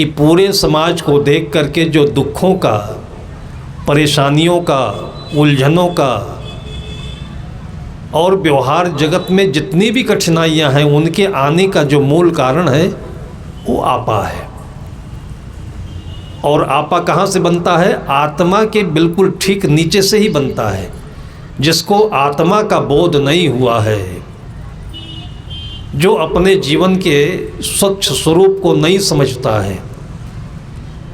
कि पूरे समाज को देख करके जो दुखों का, परेशानियों का, उलझनों का और व्यवहार जगत में जितनी भी कठिनाइयां हैं उनके आने का जो मूल कारण है वो आपा है। और आपा कहाँ से बनता है? आत्मा के बिल्कुल ठीक नीचे से ही बनता है। जिसको आत्मा का बोध नहीं हुआ है, जो अपने जीवन के स्वच्छ स्वरूप को नहीं समझता है,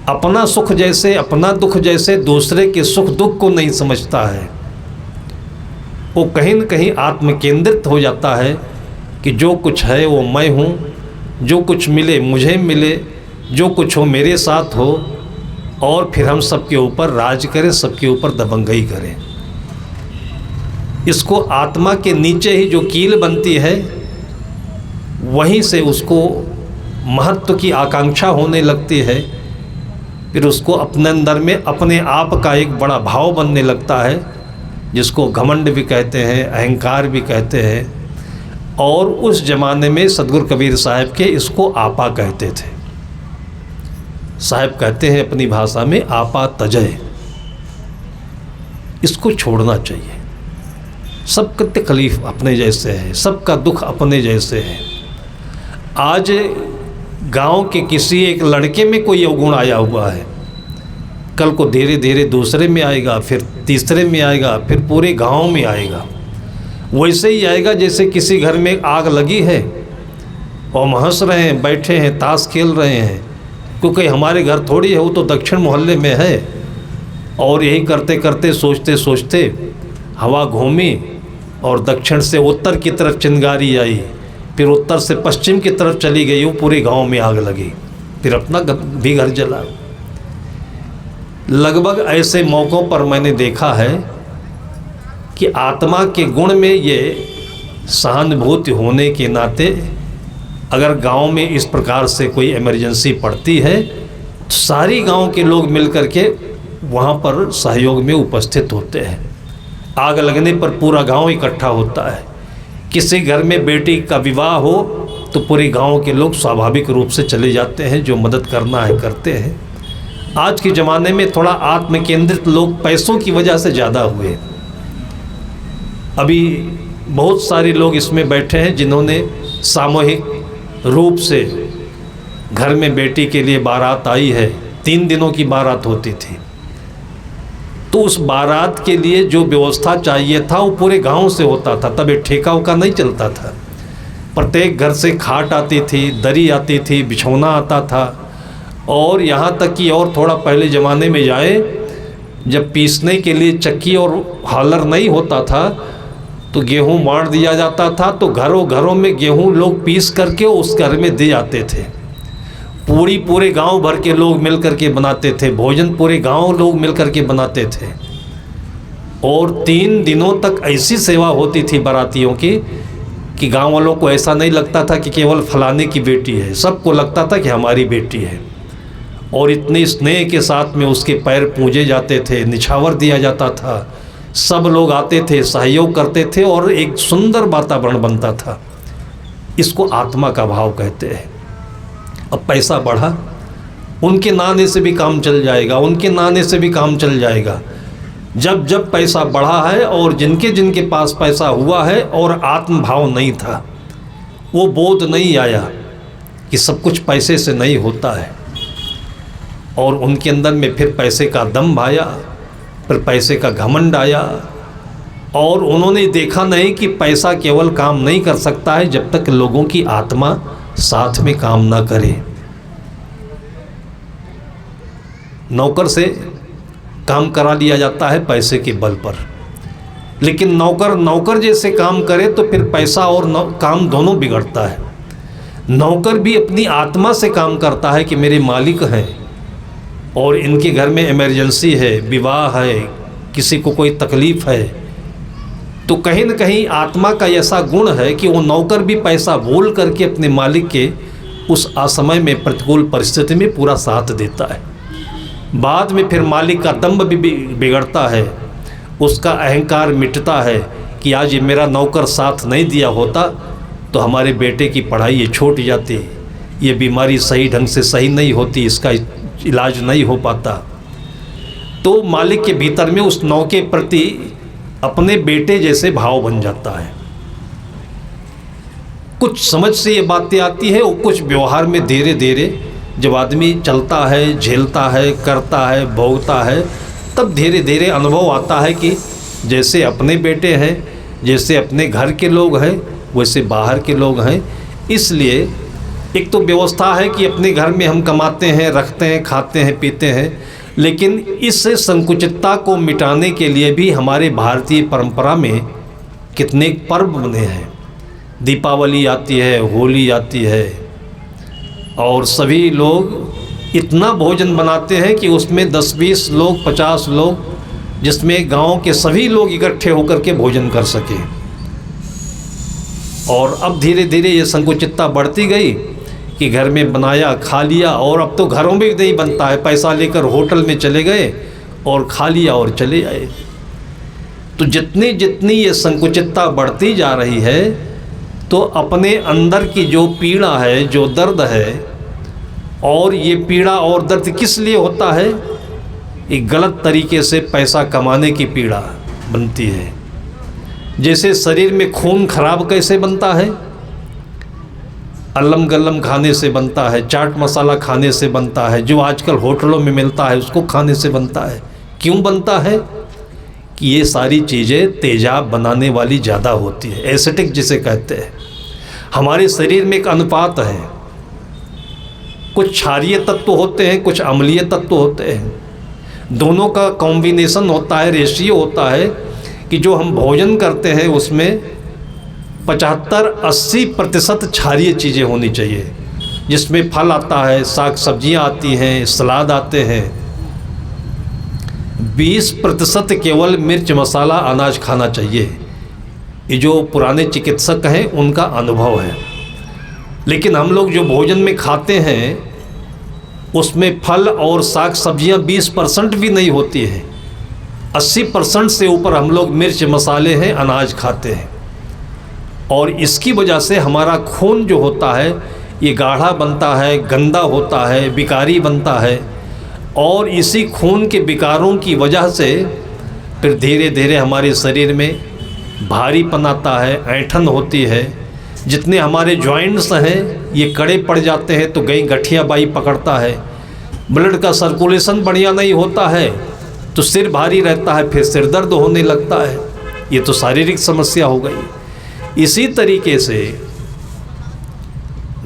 अपना सुख जैसे, अपना दुख जैसे दूसरे के सुख दुख को नहीं समझता है, वो कहीं न कहीं आत्म केंद्रित हो जाता है कि जो कुछ है वो मैं हूँ, जो कुछ मिले मुझे मिले, जो कुछ हो मेरे साथ हो, और फिर हम सबके ऊपर राज करें, सबके ऊपर दबंगई करें। इसको आत्मा के नीचे ही जो कील बनती है वहीं से उसको महत्व की आकांक्षा होने लगती है। फिर उसको अपने अंदर में अपने आप का एक बड़ा भाव बनने लगता है, जिसको घमंड भी कहते हैं, अहंकार भी कहते हैं। और उस ज़माने में सदगुरु कबीर साहब के इसको आपा कहते थे। साहब कहते हैं अपनी भाषा में, आपा तजय। इसको छोड़ना चाहिए। सबका तकलीफ अपने जैसे है, सबका दुख अपने जैसे है। आज गांव के किसी एक लड़के में कोई अवगुण आया हुआ है, कल को धीरे धीरे दूसरे में आएगा, फिर तीसरे में आएगा, फिर पूरे गांव में आएगा। वैसे ही आएगा जैसे किसी घर में आग लगी है और हम हंस रहे हैं, बैठे हैं, ताश खेल रहे हैं, क्योंकि हमारे घर थोड़ी है, वो तो दक्षिण मोहल्ले में है। और यही करते करते सोचते सोचते हवा घूमी और दक्षिण से उत्तर की तरफ चिंगारी आई, फिर उत्तर से पश्चिम की तरफ चली गई, वो पूरे गांव में आग लगी, फिर अपना भी घर जला। लगभग ऐसे मौक़ों पर मैंने देखा है कि आत्मा के गुण में ये सहानुभूति होने के नाते अगर गांव में इस प्रकार से कोई इमरजेंसी पड़ती है तो सारी गांव के लोग मिलकर के वहाँ पर सहयोग में उपस्थित होते हैं। आग लगने पर पूरा गांव इकट्ठा होता है। किसी घर में बेटी का विवाह हो तो पूरे गांव के लोग स्वाभाविक रूप से चले जाते हैं, जो मदद करना है करते हैं। आज के ज़माने में थोड़ा आत्म केंद्रित लोग पैसों की वजह से ज़्यादा हुए। अभी बहुत सारे लोग इसमें बैठे हैं जिन्होंने सामूहिक रूप से, घर में बेटी के लिए बारात आई है, 3 दिनों की बारात होती थी, तो उस बारात के लिए जो व्यवस्था चाहिए था वो पूरे गांव से होता था। तब एक ठेका उका नहीं चलता था। प्रत्येक घर से खाट आती थी, दरी आती थी, बिछौना आता था। और यहाँ तक कि और थोड़ा पहले ज़माने में जाए, जब पीसने के लिए चक्की और हालर नहीं होता था तो गेहूँ बांट दिया जाता था, तो घरों घरों में गेहूँ लोग पीस करके उस घर में दे जाते थे। पूरे गांव भर के लोग मिल कर के बनाते थे भोजन, पूरे गांव लोग मिल कर के बनाते थे। और 3 दिनों तक ऐसी सेवा होती थी बारातियों की कि गांव वालों को ऐसा नहीं लगता था कि केवल फलाने की बेटी है, सबको लगता था कि हमारी बेटी है। और इतने स्नेह के साथ में उसके पैर पूजे जाते थे, निछावर दिया जाता था, सब लोग आते थे, सहयोग करते थे और एक सुंदर वातावरण बनता था। इसको आत्मा का भाव कहते हैं। अब पैसा बढ़ा, उनके नाने से भी काम चल जाएगा, उनके नाने से भी काम चल जाएगा। जब जब पैसा बढ़ा है और जिनके जिनके पास पैसा हुआ है और आत्म भाव नहीं था, वो बोध नहीं आया कि सब कुछ पैसे से नहीं होता है, और उनके अंदर में फिर पैसे का दम्भ आया, फिर पैसे का घमंड आया। और उन्होंने देखा नहीं कि पैसा केवल काम नहीं कर सकता है जब तक लोगों की आत्मा साथ में काम ना करे। नौकर से काम करा लिया जाता है पैसे के बल पर, लेकिन नौकर जैसे काम करे तो फिर पैसा और काम दोनों बिगड़ता है। नौकर भी अपनी आत्मा से काम करता है कि मेरे मालिक हैं और इनके घर में इमरजेंसी है, विवाह है, किसी को कोई तकलीफ़ है, तो कहीं न कहीं आत्मा का ऐसा गुण है कि वो नौकर भी पैसा भूल करके अपने मालिक के उस असमय में प्रतिकूल परिस्थिति में पूरा साथ देता है। बाद में फिर मालिक का दम्भ भी बिगड़ता है, उसका अहंकार मिटता है कि आज ये मेरा नौकर साथ नहीं दिया होता तो हमारे बेटे की पढ़ाई ये छूट जाती, ये बीमारी सही ढंग से सही नहीं होती, इसका इलाज नहीं हो पाता, तो मालिक के भीतर में उस नौ के प्रति अपने बेटे जैसे भाव बन जाता है। कुछ समझ से ये बातें आती है और कुछ व्यवहार में धीरे धीरे जब आदमी चलता है, झेलता है, करता है, भोगता है, तब धीरे धीरे अनुभव आता है कि जैसे अपने बेटे हैं, जैसे अपने घर के लोग हैं, वैसे बाहर के लोग हैं। इसलिए एक तो व्यवस्था है कि अपने घर में हम कमाते हैं, रखते हैं, खाते हैं, पीते हैं, लेकिन इस संकुचितता को मिटाने के लिए भी हमारे भारतीय परंपरा में कितने पर्व बने हैं। दीपावली आती है, होली आती है, और सभी लोग इतना भोजन बनाते हैं कि उसमें 10-20 लोग, 50 लोग, जिसमें गांव के सभी लोग इकट्ठे होकर के भोजन कर सकें। और अब धीरे धीरे ये संकुचितता बढ़ती गई कि घर में बनाया, खा लिया, और अब तो घरों में नहीं बनता है, पैसा लेकर होटल में चले गए और खा लिया और चले आए। तो जितनी जितनी ये संकुचितता बढ़ती जा रही है, तो अपने अंदर की जो पीड़ा है, जो दर्द है, और ये पीड़ा और दर्द किस लिए होता है? एक गलत तरीके से पैसा कमाने की पीड़ा बनती है। जैसे शरीर में खून खराब कैसे बनता है? अल्लम गल्लम खाने से बनता है, चाट मसाला खाने से बनता है, जो आजकल होटलों में मिलता है उसको खाने से बनता है। क्यों बनता है? कि ये सारी चीज़ें तेजाब बनाने वाली ज़्यादा होती है, एसिडिक जिसे कहते हैं। हमारे शरीर में एक अनुपात है, कुछ क्षारीय तत्व होते हैं, कुछ अम्लीय तत्व होते हैं, दोनों का कॉम्बिनेशन होता है, रेशियो होता है कि जो हम भोजन करते हैं उसमें 75-80% क्षारीय चीज़ें होनी चाहिए, जिसमें फल आता है, साग सब्जियां आती हैं, सलाद आते हैं। 20% केवल मिर्च मसाला अनाज खाना चाहिए। ये जो पुराने चिकित्सक हैं उनका अनुभव है। लेकिन हम लोग जो भोजन में खाते हैं उसमें फल और साग सब्जियां 20% भी नहीं होती है। 80% से ऊपर हम लोग मिर्च मसाले हैं, अनाज खाते हैं, और इसकी वजह से हमारा खून जो होता है ये गाढ़ा बनता है, गंदा होता है, विकारी बनता है, और इसी खून के विकारों की वजह से फिर धीरे धीरे हमारे शरीर में भारीपन आता है, ऐंठन होती है। जितने हमारे जॉइंट्स हैं ये कड़े पड़ जाते हैं तो कहीं गठिया बाई पकड़ता है, ब्लड का सर्कुलेशन बढ़िया नहीं होता है तो सिर भारी रहता है, फिर सिर दर्द होने लगता है। ये तो शारीरिक समस्या हो गई। इसी तरीके से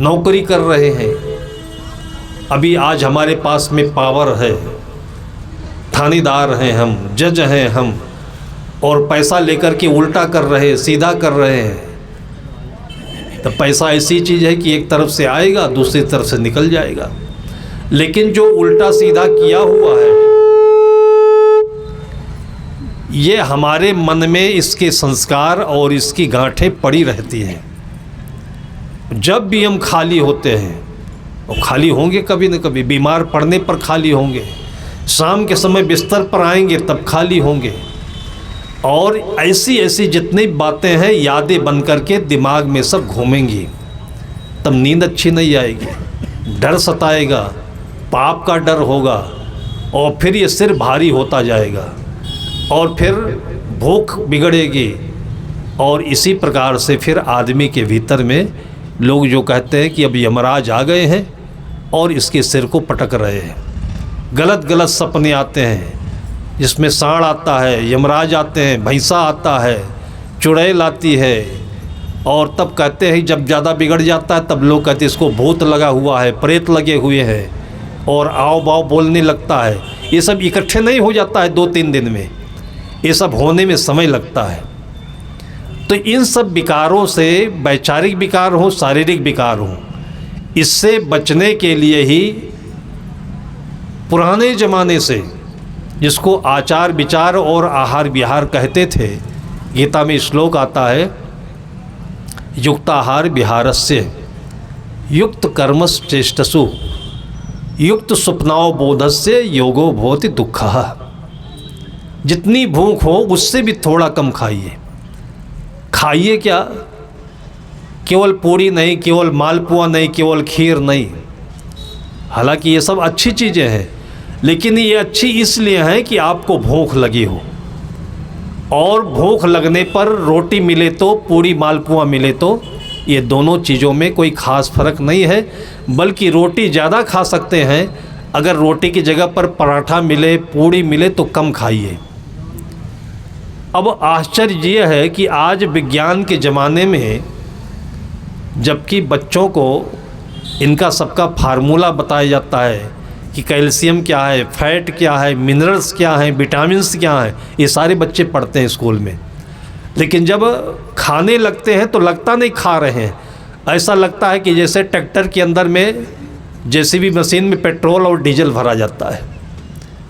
नौकरी कर रहे हैं, अभी आज हमारे पास में पावर है, थानेदार हैं हम, जज हैं हम, और पैसा लेकर के उल्टा कर रहे, सीधा कर रहे हैं। तो पैसा ऐसी चीज़ है कि एक तरफ से आएगा, दूसरी तरफ से निकल जाएगा। लेकिन जो उल्टा सीधा किया हुआ है ये हमारे मन में इसके संस्कार और इसकी गांठें पड़ी रहती हैं। जब भी हम खाली होते हैं, और खाली होंगे कभी न कभी, बीमार पड़ने पर खाली होंगे, शाम के समय बिस्तर पर आएंगे तब खाली होंगे, और ऐसी ऐसी जितनी बातें हैं यादें बन करके दिमाग में सब घूमेंगी। तब नींद अच्छी नहीं आएगी, डर सताएगा, पाप का डर होगा, और फिर ये सिर भारी होता जाएगा, और फिर भूख बिगड़ेगी, और इसी प्रकार से फिर आदमी के भीतर में लोग जो कहते हैं कि अब यमराज आ गए हैं और इसके सिर को पटक रहे हैं। गलत गलत सपने आते हैं जिसमें सांड आता है, यमराज आते हैं, भैंसा आता है, चुड़ैल आती है, और तब कहते हैं जब ज़्यादा बिगड़ जाता है तब लोग कहते हैं इसको भूत लगा हुआ है, प्रेत लगे हुए हैं, और आओ बाओ बोलने लगता है। ये सब इकट्ठे नहीं हो जाता है 2-3 दिन में, ये सब होने में समय लगता है। तो इन सब विकारों से, वैचारिक विकार हो, शारीरिक विकार हो, इससे बचने के लिए ही पुराने ज़माने से, जिसको आचार विचार और आहार विहार कहते थे, गीता में श्लोक आता है, युक्ताहार विहारस्य युक्त कर्मश्चेष्टसु युक्त स्वप्नाव बोधस्य योगो भवति दुःखः। जितनी भूख हो उससे भी थोड़ा कम खाइए। खाइए क्या केवल पूड़ी नहीं, केवल मालपुआ नहीं, केवल खीर नहीं। हालांकि ये सब अच्छी चीज़ें हैं, लेकिन ये अच्छी इसलिए हैं कि आपको भूख लगी हो, और भूख लगने पर रोटी मिले तो, पूड़ी मालपुआ मिले तो, ये दोनों चीज़ों में कोई ख़ास फ़र्क नहीं है, बल्कि रोटी ज़्यादा खा सकते हैं। अगर रोटी की जगह पर पराठा मिले, पूड़ी मिले तो कम खाइए। अब आश्चर्य ये है कि आज विज्ञान के ज़माने में जबकि बच्चों को इनका सबका फार्मूला बताया जाता है कि कैल्शियम क्या है, फैट क्या है, मिनरल्स क्या हैं, विटामिन्स क्या हैं, ये सारे बच्चे पढ़ते हैं स्कूल में, लेकिन जब खाने लगते हैं तो लगता नहीं खा रहे हैं। ऐसा लगता है कि जैसे ट्रैक्टर के अंदर में जेसीबी मशीन में पेट्रोल और डीजल भरा जाता है,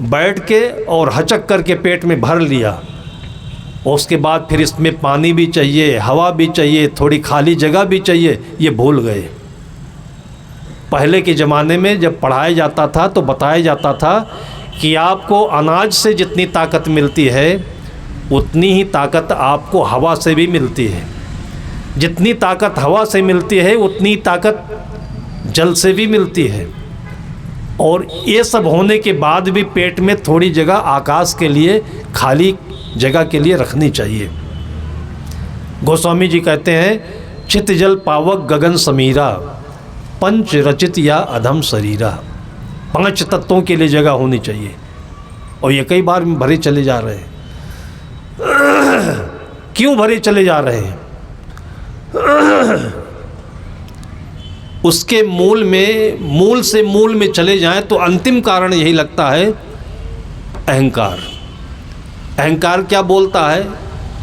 बैठ के और हचक करके पेट में भर लिया, उसके बाद फिर इसमें पानी भी चाहिए, हवा भी चाहिए, थोड़ी खाली जगह भी चाहिए, ये भूल गए। पहले के ज़माने में जब पढ़ाया जाता था तो बताया जाता था कि आपको अनाज से जितनी ताकत मिलती है उतनी ही ताकत आपको हवा से भी मिलती है, जितनी ताकत हवा से मिलती है उतनी ताकत जल से भी मिलती है, और ये सब होने के बाद भी पेट में थोड़ी जगह आकाश के लिए, खाली जगह के लिए रखनी चाहिए। गोस्वामी जी कहते हैं, चित जल पावक गगन समीरा, पंच रचित या अधम शरीरा। 5 तत्वों के लिए जगह होनी चाहिए, और ये कई बार भरे चले जा रहे हैं। क्यों भरे चले जा रहे हैं? उसके मूल में चले जाएं तो अंतिम कारण यही लगता है, अहंकार। अहंकार क्या बोलता है?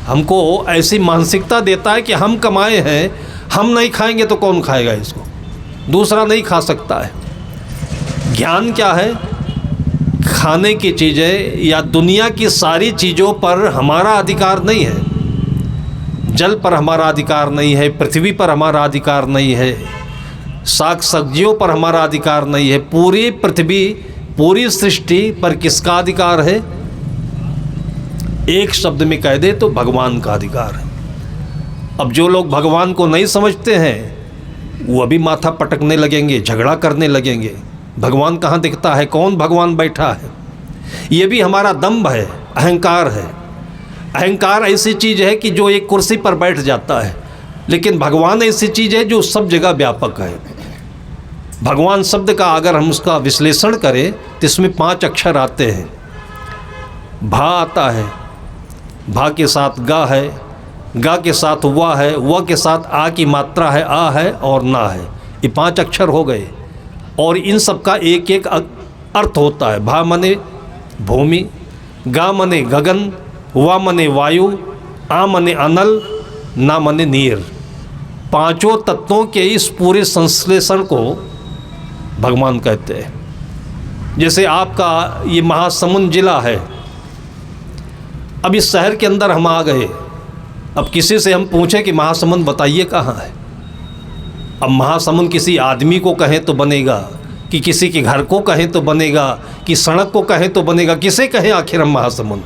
हमको ऐसी मानसिकता देता है कि हम कमाए हैं, हम नहीं खाएंगे तो कौन खाएगा इसको, दूसरा नहीं खा सकता है। ज्ञान क्या है? खाने की चीज़ें या दुनिया की सारी चीज़ों पर हमारा अधिकार नहीं है। जल पर हमारा अधिकार नहीं है, पृथ्वी पर हमारा अधिकार नहीं है, साग सब्जियों पर हमारा अधिकार नहीं है। पूरी पृथ्वी, पूरी सृष्टि पर किसका अधिकार है? एक शब्द में कह दे तो भगवान का अधिकार है। अब जो लोग भगवान को नहीं समझते हैं वो अभी माथा पटकने लगेंगे, झगड़ा करने लगेंगे। भगवान कहाँ दिखता है? कौन भगवान बैठा है? ये भी हमारा दंभ है, अहंकार है। अहंकार ऐसी चीज़ है कि जो एक कुर्सी पर बैठ जाता है, लेकिन भगवान ऐसी चीज़ है जो सब जगह व्यापक है। भगवान शब्द का अगर हम उसका विश्लेषण करें तो इसमें 5 अक्षर आते हैं। भा आता है, भा के साथ गा है, गा के साथ वा है, वा के साथ आ की मात्रा है, आ है और ना है। ये 5 अक्षर हो गए, और इन सब का एक एक अर्थ होता है। भा मने भूमि, गा मने गगन, वा मने वायु, आ मने अनल, ना मने नीर। 5 तत्वों के इस पूरे संश्लेषण को भगवान कहते हैं। जैसे आपका ये महासमुंद जिला है, अब इस शहर के अंदर हम आ गए, अब किसी से हम पूछें कि महासमुंद बताइए कहाँ है, अब महासमुंद किसी आदमी को कहें तो बनेगा, कि किसी के घर को कहें तो बनेगा, कि सड़क को कहें तो बनेगा, किसे कहें आखिर हम महासमुंद?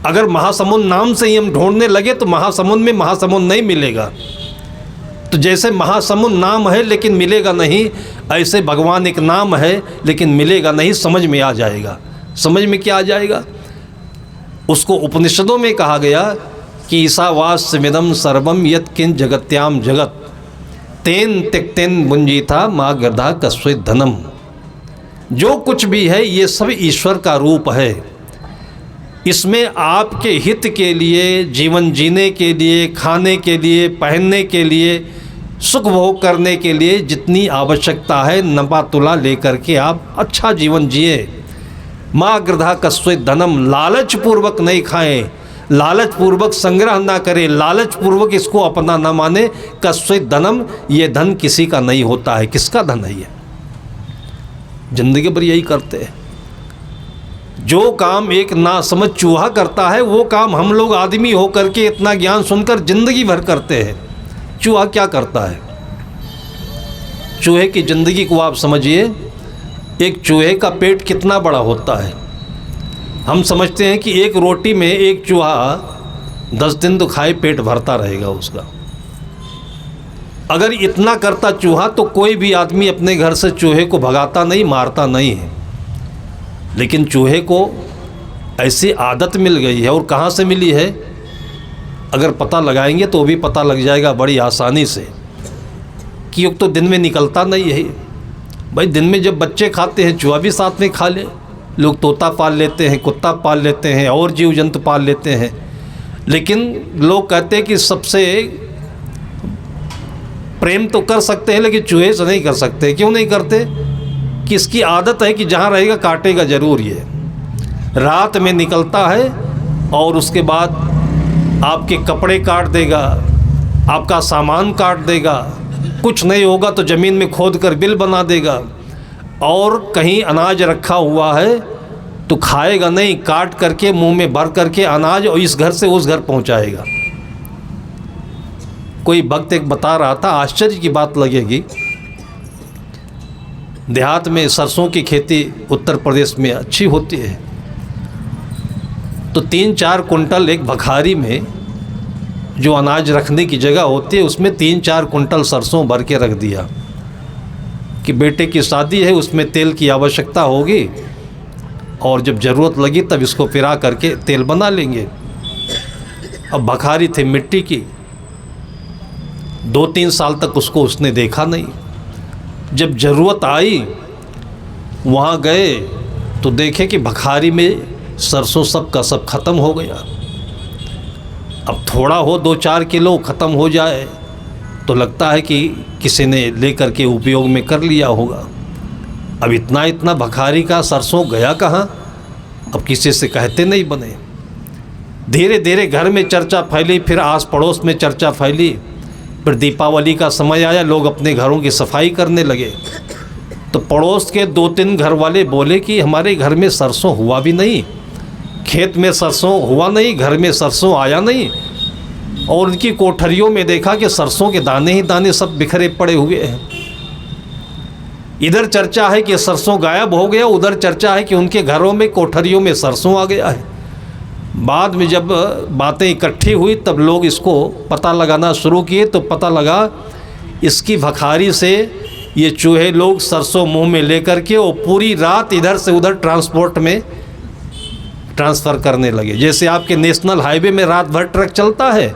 अगर महासमुंद नाम से ही हम ढूंढने लगे तो महासमुंद में महासमुंद नहीं मिलेगा। तो जैसे महासमुंद नाम है लेकिन मिलेगा नहीं, ऐसे भगवान एक नाम है लेकिन मिलेगा नहीं। समझ में आ जाएगा। समझ में क्या आ जाएगा? उसको उपनिषदों में कहा गया कि ईशावास्यमिदं सर्वम यत्किंच जगत्याम जगत तेन त्यक्तेन भुंजीथा मा गर्धा कस्वित धनम। जो कुछ भी है ये सब ईश्वर का रूप है। इसमें आपके हित के लिए, जीवन जीने के लिए, खाने के लिए, पहनने के लिए, सुख भोग करने के लिए जितनी आवश्यकता है, नपा तुला लेकर के आप अच्छा जीवन जिए। माँ गृधा कस्वित धनम, लालच पूर्वक नहीं खाएं, लालच पूर्वक संग्रह ना करें, लालच पूर्वक इसको अपना ना माने। कस्वित धनम, ये धन किसी का नहीं होता है। किसका धन है ये? जिंदगी भर यही करते हैं। जो काम एक नासमझ चूहा करता है वो काम हम लोग आदमी होकर के इतना ज्ञान सुनकर जिंदगी भर करते हैं। चूहा क्या करता है? चूहे की ज़िंदगी को आप समझिए। एक चूहे का पेट कितना बड़ा होता है। हम समझते हैं कि एक रोटी में एक चूहा 10 दिन तो खाए पेट भरता रहेगा उसका। अगर इतना करता चूहा तो कोई भी आदमी अपने घर से चूहे को भगाता नहीं, मारता नहीं है। लेकिन चूहे को ऐसी आदत मिल गई है, और कहाँ से मिली है अगर पता लगाएंगे तो भी पता लग जाएगा बड़ी आसानी से, कि एक तो दिन में निकलता नहीं है भाई। दिन में जब बच्चे खाते हैं चूहा भी साथ में खा ले। लोग तोता पाल लेते हैं, कुत्ता पाल लेते हैं, और जीव जंतु पाल लेते हैं, लेकिन लोग कहते हैं कि सबसे प्रेम तो कर सकते हैं लेकिन चूहे से नहीं कर सकते। क्यों नहीं करते? कि इसकी आदत है कि जहाँ रहेगा काटेगा ज़रूर। ये रात में निकलता है और उसके बाद आपके कपड़े काट देगा, आपका सामान काट देगा, कुछ नहीं होगा तो ज़मीन में खोद कर बिल बना देगा, और कहीं अनाज रखा हुआ है तो खाएगा नहीं, काट करके मुंह में भर करके अनाज और इस घर से उस घर पहुंचाएगा। कोई भक्त एक बता रहा था, आश्चर्य की बात लगेगी, देहात में सरसों की खेती उत्तर प्रदेश में अच्छी होती है, तो 3-4 कुंटल एक भखारी में जो अनाज रखने की जगह होती है उसमें 3-4 कुंटल सरसों भर के रख दिया कि बेटे की शादी है, उसमें तेल की आवश्यकता होगी और जब ज़रूरत लगी तब इसको पिरा करके तेल बना लेंगे। अब भखारी थे मिट्टी की, 2-3 साल तक उसने देखा नहीं। जब ज़रूरत आई वहाँ गए तो देखे कि भखारी में सरसों सब का सब ख़त्म हो गया। अब थोड़ा हो 2-4 किलो ख़त्म हो जाए तो लगता है कि किसी ने लेकर के उपयोग में कर लिया होगा। अब इतना भखारी का सरसों गया कहाँ? अब किसी से कहते नहीं बने। धीरे धीरे घर में चर्चा फैली, फिर आस पड़ोस में चर्चा फैली, फिर दीपावली का समय आया, लोग अपने घरों की सफाई करने लगे तो पड़ोस के 2-3 घर वाले बोले कि हमारे घर में सरसों हुआ भी नहीं, खेत में सरसों हुआ नहीं, घर में सरसों आया नहीं, और उनकी कोठरियों में देखा कि सरसों के दाने ही दाने सब बिखरे पड़े हुए हैं। इधर चर्चा है कि सरसों गायब हो गया, उधर चर्चा है कि उनके घरों में कोठरियों में सरसों आ गया है। बाद में जब बातें इकट्ठी हुई तब लोग इसको पता लगाना शुरू किए तो पता लगा इसकी भखारी से ये चूहे लोग सरसों मुंह में लेकर के और पूरी रात इधर से उधर ट्रांसपोर्ट में ट्रांसफ़र करने लगे। जैसे आपके नेशनल हाईवे में रात भर ट्रक चलता है,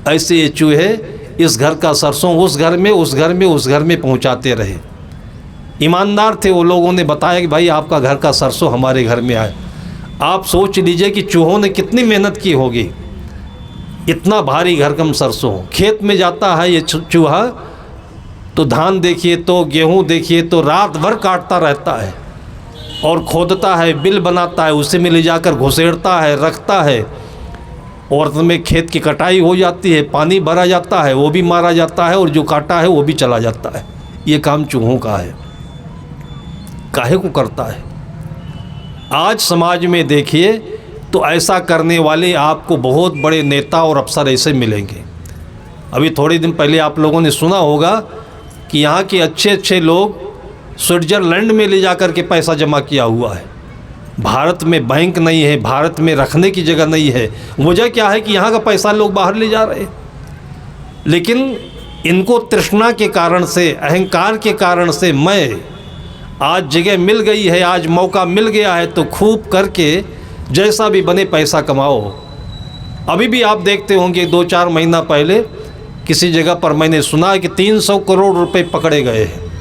ऐसे ये चूहे इस घर का सरसों उस घर में, उस घर में, उस घर में पहुंचाते रहे। ईमानदार थे वो, लोगों ने बताया कि भाई आपका घर का सरसों हमारे घर में आए। आप सोच लीजिए कि चूहों ने कितनी मेहनत की होगी, इतना भारी घरकम सरसों। खेत में जाता है ये चूहा तो धान देखिए तो गेहूं देखिए तो रात भर काटता रहता है और खोदता है, बिल बनाता है, उसी में ले जाकर घुसेड़ता है, रखता है, और में खेत की कटाई हो जाती है, पानी भरा जाता है, वो भी मारा जाता है और जो काटा है वो भी चला जाता है। ये काम चूहों का है। काहे को करता है? आज समाज में देखिए तो ऐसा करने वाले आपको बहुत बड़े नेता और अफसर ऐसे मिलेंगे। अभी थोड़े दिन पहले आप लोगों ने सुना होगा कि यहाँ के अच्छे लोग स्विट्ज़रलैंड में ले जाकर के पैसा जमा किया हुआ है। भारत में बैंक नहीं है, भारत में रखने की जगह नहीं है। वजह क्या है कि यहाँ का पैसा लोग बाहर ले जा रहे हैं, लेकिन इनको तृष्णा के कारण से, अहंकार के कारण से, मैं आज जगह मिल गई है, आज मौका मिल गया है तो खूब करके जैसा भी बने पैसा कमाओ। अभी भी आप देखते होंगे 2-4 महीना पहले किसी जगह पर मैंने सुना है कि 300 करोड़ रुपए पकड़े गए हैं।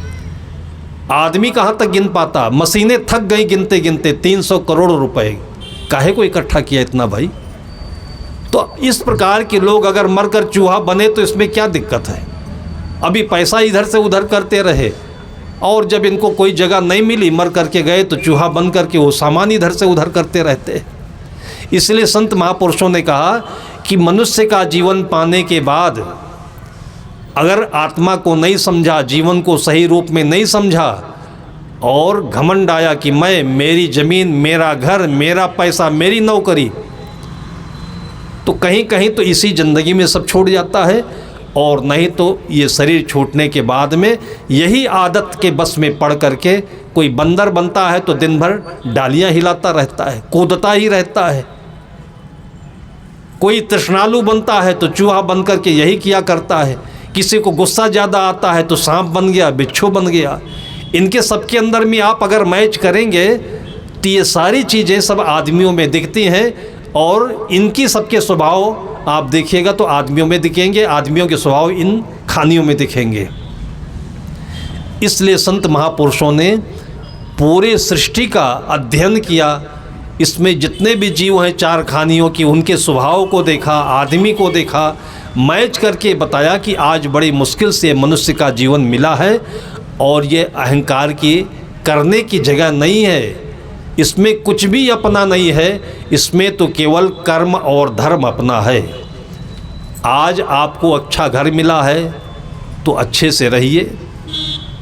आदमी कहाँ तक गिन पाता, मशीनें थक गई गिनते गिनते। 300 करोड़ रुपए काहे को इकट्ठा किया इतना भाई? तो इस प्रकार के लोग अगर मरकर चूहा बने तो इसमें क्या दिक्कत है? अभी पैसा इधर से उधर करते रहे और जब इनको कोई जगह नहीं मिली, मर करके गए तो चूहा बन करके वो सामान इधर से उधर करते रहते। इसलिए संत महापुरुषों ने कहा कि मनुष्य का जीवन पाने के बाद अगर आत्मा को नहीं समझा, जीवन को सही रूप में नहीं समझा और घमंड आया कि मैं, मेरी ज़मीन, मेरा घर, मेरा पैसा, मेरी नौकरी, तो कहीं कहीं तो इसी ज़िंदगी में सब छूट जाता है। और नहीं तो ये शरीर छूटने के बाद में यही आदत के बस में पड़ करके कोई बंदर बनता है तो दिन भर डालियाँ हिलाता रहता है, कूदता ही रहता है। कोई तृष्णालु बनता है तो चूहा बन करके यही किया करता है किसी को गुस्सा ज़्यादा आता है तो सांप बन गया, बिच्छू बन गया। इनके सबके अंदर में आप अगर मैच करेंगे तो ये सारी चीज़ें सब आदमियों में दिखती हैं, और इनकी सबके स्वभाव आप देखिएगा तो आदमियों में दिखेंगे, आदमियों के स्वभाव इन खानियों में दिखेंगे। इसलिए संत महापुरुषों ने पूरे सृष्टि का अध्ययन किया, इसमें जितने भी जीव हैं चार खानियों की, उनके स्वभाव को देखा, आदमी को देखा, मैच करके बताया कि आज बड़ी मुश्किल से मनुष्य का जीवन मिला है, और ये अहंकार की करने की जगह नहीं है, इसमें कुछ भी अपना नहीं है, इसमें तो केवल कर्म और धर्म अपना है। आज आपको अच्छा घर मिला है तो अच्छे से रहिए,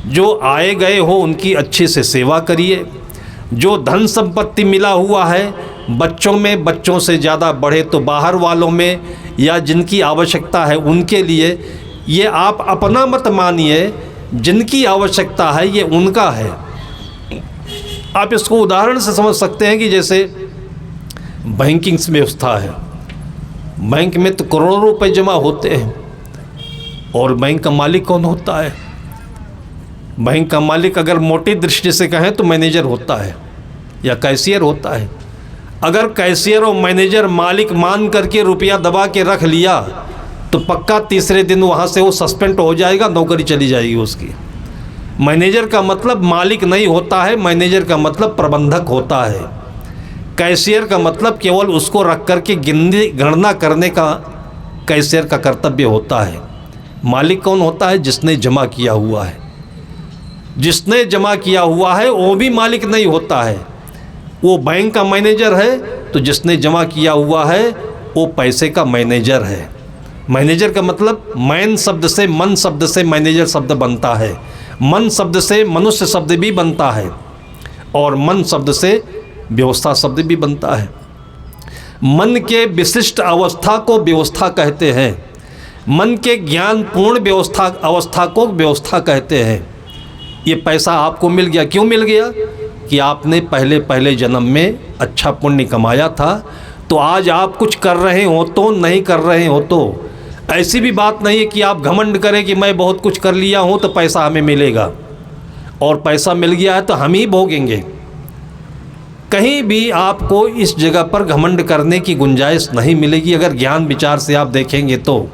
जो आए गए हो उनकी अच्छे से सेवा करिए, जो धन संपत्ति मिला हुआ है बच्चों में, बच्चों से ज़्यादा बढ़े तो बाहर वालों में, या जिनकी आवश्यकता है उनके लिए, ये आप अपना मत मानिए, जिनकी आवश्यकता है ये उनका है। आप इसको उदाहरण से समझ सकते हैं कि जैसे बैंकिंग व्यवस्था है, बैंक में तो करोड़ों रुपए जमा होते हैं, और बैंक का मालिक कौन होता है? बैंक का मालिक अगर मोटी दृष्टि से कहें तो मैनेजर होता है या कैशियर होता है। अगर कैशियर और मैनेजर मालिक मान करके रुपया दबा के रख लिया तो पक्का तीसरे दिन वहाँ से वो सस्पेंड हो जाएगा, नौकरी चली जाएगी उसकी। मैनेजर का मतलब मालिक नहीं होता है, मैनेजर का मतलब प्रबंधक होता है। कैशियर का मतलब केवल उसको रख करके गणना करने का कैशियर का कर्तव्य होता है। मालिक कौन होता है? जिसने जमा किया हुआ है। जिसने जमा किया हुआ है वो भी मालिक नहीं होता है, वो बैंक का मैनेजर है, तो जिसने जमा किया हुआ है वो पैसे का मैनेजर है। मैनेजर का मतलब मैन शब्द से, मन शब्द से मैनेजर शब्द बनता है, मन शब्द से मनुष्य शब्द भी बनता है, और मन शब्द से व्यवस्था शब्द भी बनता है। मन के विशिष्ट अवस्था को व्यवस्था कहते हैं, मन के ज्ञान पूर्ण व्यवस्था अवस्था को व्यवस्था कहते हैं। ये पैसा आपको मिल गया, क्यों मिल गया? कि आपने पहले जन्म में अच्छा पुण्य कमाया था, तो आज आप कुछ कर रहे हो तो, नहीं कर रहे हो तो। ऐसी भी बात नहीं है कि आप घमंड करें कि मैं बहुत कुछ कर लिया हूँ तो पैसा हमें मिलेगा, और पैसा मिल गया है तो हम ही भोगेंगे। कहीं भी आपको इस जगह पर घमंड करने की गुंजाइश नहीं मिलेगी अगर ज्ञान विचार से आप देखेंगे तो।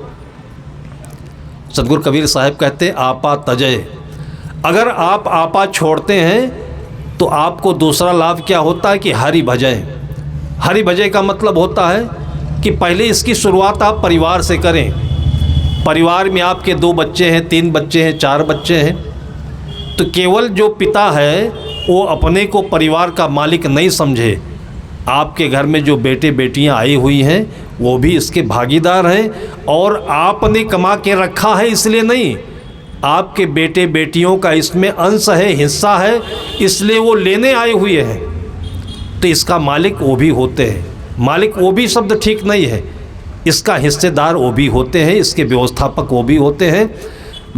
सतगुरु कबीर साहब कहते आपा तजय, अगर आप आपा छोड़ते हैं तो आपको दूसरा लाभ क्या होता है कि हरि भजय। हरि भजय का मतलब होता है कि पहले इसकी शुरुआत आप परिवार से करें। परिवार में आपके 2 बच्चे हैं, 3 बच्चे हैं, 4 बच्चे हैं, तो केवल जो पिता है वो अपने को परिवार का मालिक नहीं समझे। आपके घर में जो बेटे बेटियां आई हुई हैं वो भी इसके भागीदार हैं, और आपने कमा के रखा है इसलिए नहीं, आपके बेटे बेटियों का इसमें अंश है, हिस्सा है, इसलिए वो लेने आए हुए हैं, तो इसका मालिक वो भी होते हैं। मालिक वो भी शब्द ठीक नहीं है, इसका हिस्सेदार वो भी होते हैं, इसके व्यवस्थापक वो भी होते हैं।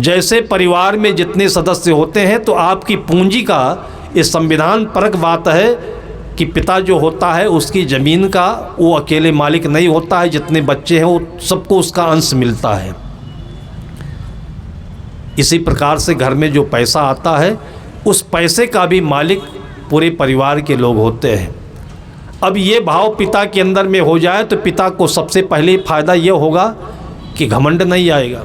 जैसे परिवार में जितने सदस्य होते हैं तो आपकी पूंजी का ये संविधान परक बात है कि पिता जो होता है उसकी ज़मीन का वो अकेले मालिक नहीं होता है, जितने बच्चे हैं वो सबको उसका अंश मिलता है। इसी प्रकार से घर में जो पैसा आता है उस पैसे का भी मालिक पूरे परिवार के लोग होते हैं। अब ये भाव पिता के अंदर में हो जाए तो पिता को सबसे पहले फ़ायदा ये होगा कि घमंड नहीं आएगा,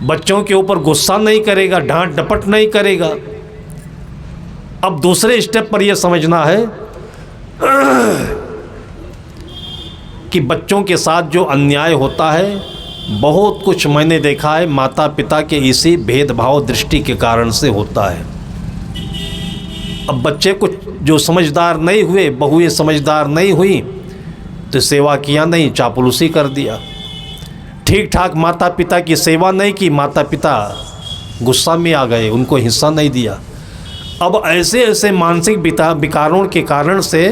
बच्चों के ऊपर गुस्सा नहीं करेगा, डांट डपट नहीं करेगा। अब दूसरे स्टेप पर यह समझना है कि बच्चों के साथ जो अन्याय होता है, बहुत कुछ मैंने देखा है माता पिता के इसी भेदभाव दृष्टि के कारण से होता है। अब बच्चे कुछ जो समझदार नहीं हुए, बहुएं समझदार नहीं हुई तो सेवा किया नहीं, चापलूसी कर दिया। ठीक ठाक माता पिता की सेवा नहीं की, माता पिता गुस्सा में आ गए, उनको हिस्सा नहीं दिया। अब ऐसे ऐसे मानसिक विकारों के कारण से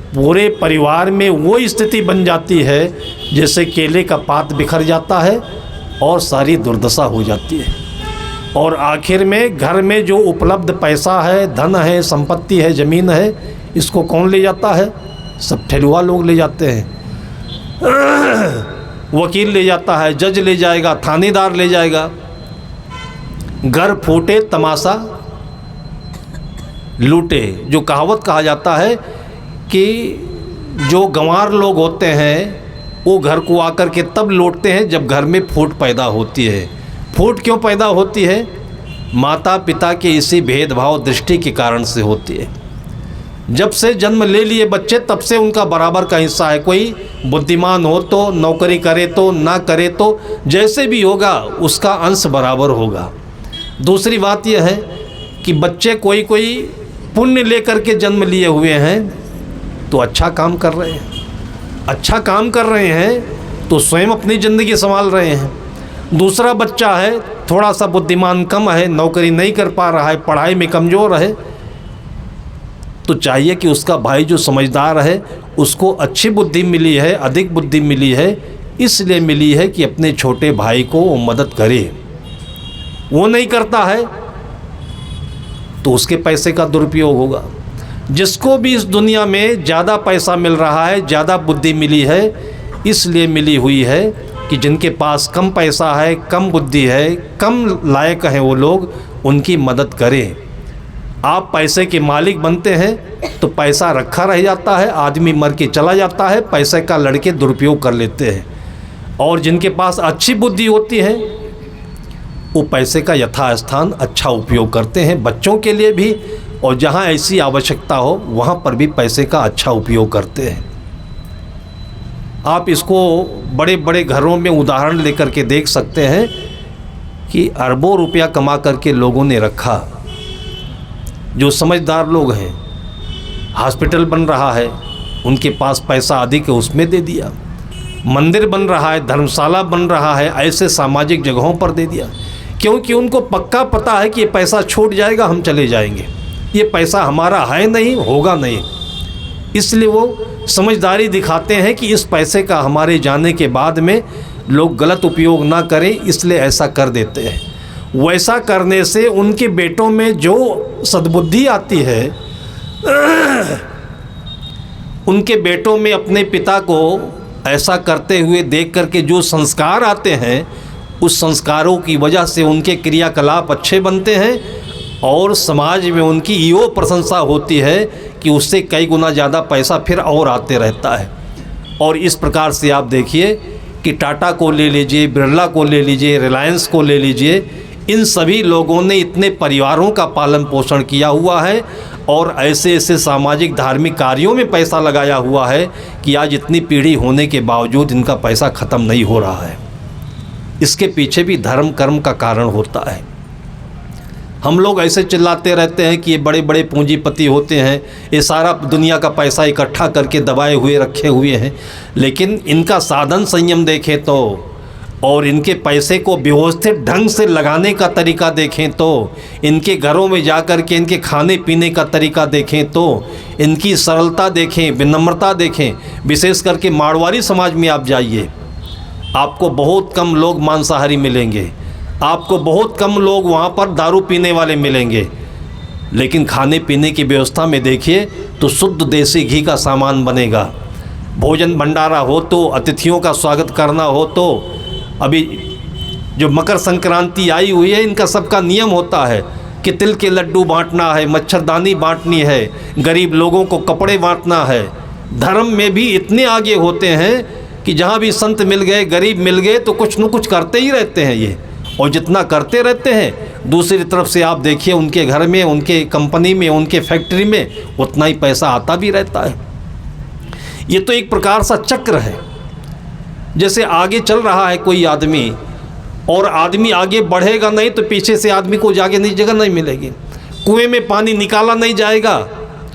पूरे परिवार में वो स्थिति बन जाती है जैसे केले का पात बिखर जाता है और सारी दुर्दशा हो जाती है। और आखिर में घर में जो उपलब्ध पैसा है, धन है, संपत्ति है, ज़मीन है, इसको कौन ले जाता है? सब ठेलुआ लोग ले जाते हैं। वकील ले जाता है, जज ले जाएगा, थानेदार ले जाएगा, घर फूटे तमाशा लूटे। जो कहावत कहा जाता है कि जो गंवार लोग होते हैं वो घर को आकर के तब लौटते हैं जब घर में फूट पैदा होती है। फूट क्यों पैदा होती है? माता पिता के इसी भेदभाव दृष्टि के कारण से होती है। जब से जन्म ले लिए बच्चे तब से उनका बराबर का हिस्सा है। कोई बुद्धिमान हो तो, नौकरी करे तो, ना करे तो, जैसे भी होगा उसका अंश बराबर होगा। दूसरी बात यह है कि बच्चे कोई पुण्य लेकर के जन्म लिए हुए हैं तो अच्छा काम कर रहे हैं, अच्छा काम कर रहे हैं तो स्वयं अपनी ज़िंदगी संभाल रहे हैं। दूसरा बच्चा है थोड़ा सा बुद्धिमान कम है, नौकरी नहीं कर पा रहा है, पढ़ाई में कमज़ोर है, तो चाहिए कि उसका भाई जो समझदार है उसको अच्छी बुद्धि मिली है, अधिक बुद्धि मिली है, इसलिए मिली है कि अपने छोटे भाई को वो मदद करे। वो नहीं करता है तो उसके पैसे का दुरुपयोग होगा। जिसको भी इस दुनिया में ज़्यादा पैसा मिल रहा है, ज़्यादा बुद्धि मिली है, इसलिए मिली हुई है कि जिनके पास कम पैसा है, कम बुद्धि है, कम लायक हैं वो लोग, उनकी मदद करें। आप पैसे के मालिक बनते हैं तो पैसा रखा रह जाता है, आदमी मर के चला जाता है, पैसे का लड़के दुरुपयोग कर लेते हैं। और जिनके पास अच्छी बुद्धि होती है वो पैसे का यथास्थान अच्छा उपयोग करते हैं, बच्चों के लिए भी, और जहाँ ऐसी आवश्यकता हो वहाँ पर भी पैसे का अच्छा उपयोग करते हैं। आप इसको बड़े बड़े घरों में उदाहरण लेकर के देख सकते हैं कि अरबों रुपया कमा करके लोगों ने रखा। जो समझदार लोग हैं, हॉस्पिटल बन रहा है, उनके पास पैसा अधिक है, उसमें दे दिया। मंदिर बन रहा है, धर्मशाला बन रहा है, ऐसे सामाजिक जगहों पर दे दिया, क्योंकि उनको पक्का पता है कि ये पैसा छूट जाएगा, हम चले जाएंगे, ये पैसा हमारा है नहीं, होगा नहीं। इसलिए वो समझदारी दिखाते हैं कि इस पैसे का हमारे जाने के बाद में लोग गलत उपयोग ना करें, इसलिए ऐसा कर देते हैं। वैसा करने से उनके बेटों में जो सद्बुद्धि आती है, उनके बेटों में अपने पिता को ऐसा करते हुए देख करके जो संस्कार आते हैं, उस संस्कारों की वजह से उनके क्रियाकलाप अच्छे बनते हैं और समाज में उनकी यो प्रशंसा होती है कि उससे कई गुना ज़्यादा पैसा फिर और आते रहता है। और इस प्रकार से आप देखिए कि टाटा को ले लीजिए, बिरला को ले लीजिए, रिलायंस को ले लीजिए, इन सभी लोगों ने इतने परिवारों का पालन पोषण किया हुआ है और ऐसे ऐसे सामाजिक धार्मिक कार्यों में पैसा लगाया हुआ है कि आज इतनी पीढ़ी होने के बावजूद इनका पैसा ख़त्म नहीं हो रहा है। इसके पीछे भी धर्म कर्म का कारण होता है। हम लोग ऐसे चिल्लाते रहते हैं कि ये बड़े बड़े पूंजीपति होते हैं, ये सारा दुनिया का पैसा इकट्ठा करके दबाए हुए रखे हुए हैं, लेकिन इनका साधन संयम देखें तो और इनके पैसे को व्यवस्थित ढंग से लगाने का तरीका देखें तो, इनके घरों में जाकर के इनके खाने पीने का तरीका देखें तो, इनकी सरलता देखें, विनम्रता देखें। विशेष करके मारवाड़ी समाज में आप जाइए, आपको बहुत कम लोग मांसाहारी मिलेंगे, आपको बहुत कम लोग वहाँ पर दारू पीने वाले मिलेंगे, लेकिन खाने पीने की व्यवस्था में देखिए तो शुद्ध देसी घी का सामान बनेगा। भोजन भंडारा हो तो, अतिथियों का स्वागत करना हो तो, अभी जो मकर संक्रांति आई हुई है, इनका सबका नियम होता है कि तिल के लड्डू बांटना है, मच्छरदानी बांटनी है, गरीब लोगों को कपड़े बांटना है। धर्म में भी इतने आगे होते हैं कि जहाँ भी संत मिल गए, गरीब मिल गए तो कुछ न कुछ करते ही रहते हैं ये, और जितना करते रहते हैं दूसरी तरफ से आप देखिए उनके घर में, उनके कंपनी में, उनके फैक्ट्री में उतना ही पैसा आता भी रहता है। ये तो एक प्रकार सा चक्र है। जैसे आगे चल रहा है कोई आदमी और आदमी आगे बढ़ेगा नहीं तो पीछे से आदमी को जाके नहीं जगह नहीं मिलेगी। कुएं में पानी निकाला नहीं जाएगा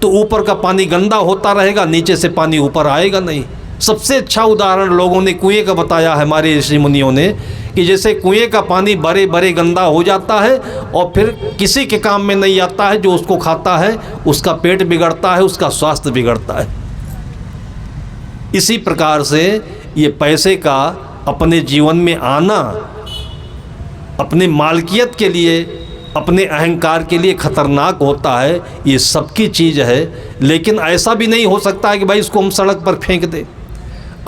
तो ऊपर का पानी गंदा होता रहेगा, नीचे से पानी ऊपर आएगा नहीं। सबसे अच्छा उदाहरण लोगों ने कुएं का बताया है, हमारे ऋषि मुनियों ने, कि जैसे कुएं का पानी बड़े बड़े गंदा हो जाता है और फिर किसी के काम में नहीं आता है, जो उसको खाता है उसका पेट बिगड़ता है, उसका स्वास्थ्य बिगड़ता है। इसी प्रकार से ये पैसे का अपने जीवन में आना अपने मालकियत के लिए, अपने अहंकार के लिए खतरनाक होता है। ये सबकी चीज़ है, लेकिन ऐसा भी नहीं हो सकता है कि भाई इसको हम सड़क पर फेंक दें।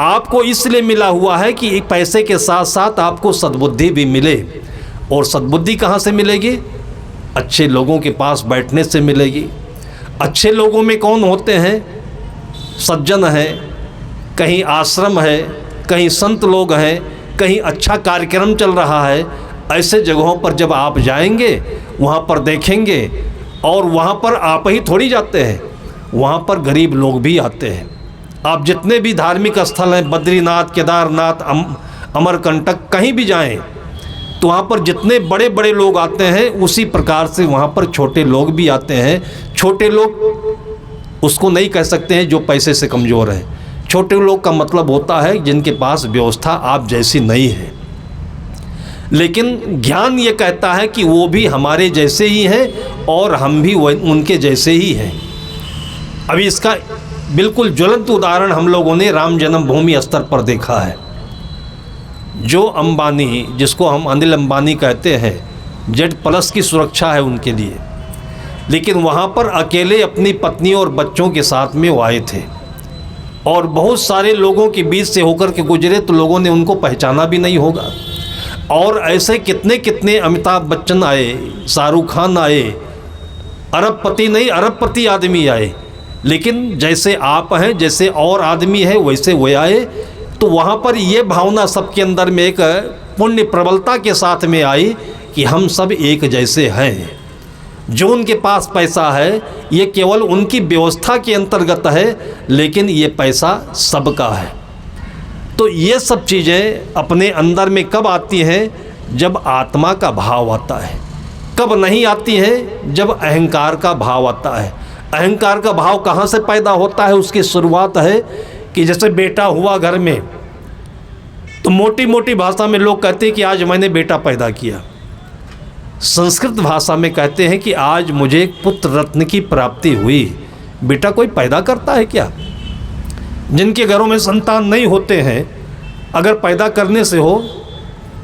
आपको इसलिए मिला हुआ है कि पैसे के साथ साथ आपको सद्बुद्धि भी मिले और सद्बुद्धि कहाँ से मिलेगी? अच्छे लोगों के पास बैठने से मिलेगी। अच्छे लोगों में कौन होते हैं? सज्जन है, कहीं आश्रम है, कहीं संत लोग हैं, कहीं अच्छा कार्यक्रम चल रहा है। ऐसे जगहों पर जब आप जाएंगे, वहाँ पर देखेंगे, और वहाँ पर आप ही थोड़ी जाते हैं, वहाँ पर गरीब लोग भी आते हैं। आप जितने भी धार्मिक स्थल हैं, बद्रीनाथ, केदारनाथ, अमरकंटक, कहीं भी जाएं, तो वहाँ पर जितने बड़े बड़े लोग आते हैं, उसी प्रकार से वहाँ पर छोटे लोग भी आते हैं। छोटे लोग उसको नहीं कह सकते हैं जो पैसे से कमज़ोर हैं। छोटे लोग का मतलब होता है जिनके पास व्यवस्था आप जैसी नहीं है। लेकिन ज्ञान ये कहता है कि वो भी हमारे जैसे ही हैं और हम भी उनके जैसे ही हैं। अभी इसका बिल्कुल ज्वलंत उदाहरण हम लोगों ने राम जन्मभूमि स्तर पर देखा है। जो अंबानी, जिसको हम अनिल अंबानी कहते हैं, Z+ की सुरक्षा है उनके लिए, लेकिन वहाँ पर अकेले अपनी पत्नी और बच्चों के साथ में वो आए थे, और बहुत सारे लोगों के बीच से होकर के गुजरे तो लोगों ने उनको पहचाना भी नहीं होगा। और ऐसे कितने कितने अमिताभ बच्चन आए, शाहरुख खान आए, अरबपति नहीं अरबपति आदमी आए, लेकिन जैसे आप हैं, जैसे और आदमी है, वैसे वो आए। तो वहाँ पर ये भावना सबके अंदर में एक पुण्य प्रबलता के साथ में आई कि हम सब एक जैसे हैं। जो उनके पास पैसा है ये केवल उनकी व्यवस्था के अंतर्गत है, लेकिन ये पैसा सबका है। तो ये सब चीज़ें अपने अंदर में कब आती हैं? जब आत्मा का भाव आता है। कब नहीं आती हैं? जब अहंकार का भाव आता है। अहंकार का भाव कहाँ से पैदा होता है? उसकी शुरुआत है कि जैसे बेटा हुआ घर में, तो मोटी मोटी भाषा में लोग कहते हैं कि आज मैंने बेटा पैदा किया। संस्कृत भाषा में कहते हैं कि आज मुझे पुत्र रत्न की प्राप्ति हुई। बेटा कोई पैदा करता है क्या? जिनके घरों में संतान नहीं होते हैं, अगर पैदा करने से हो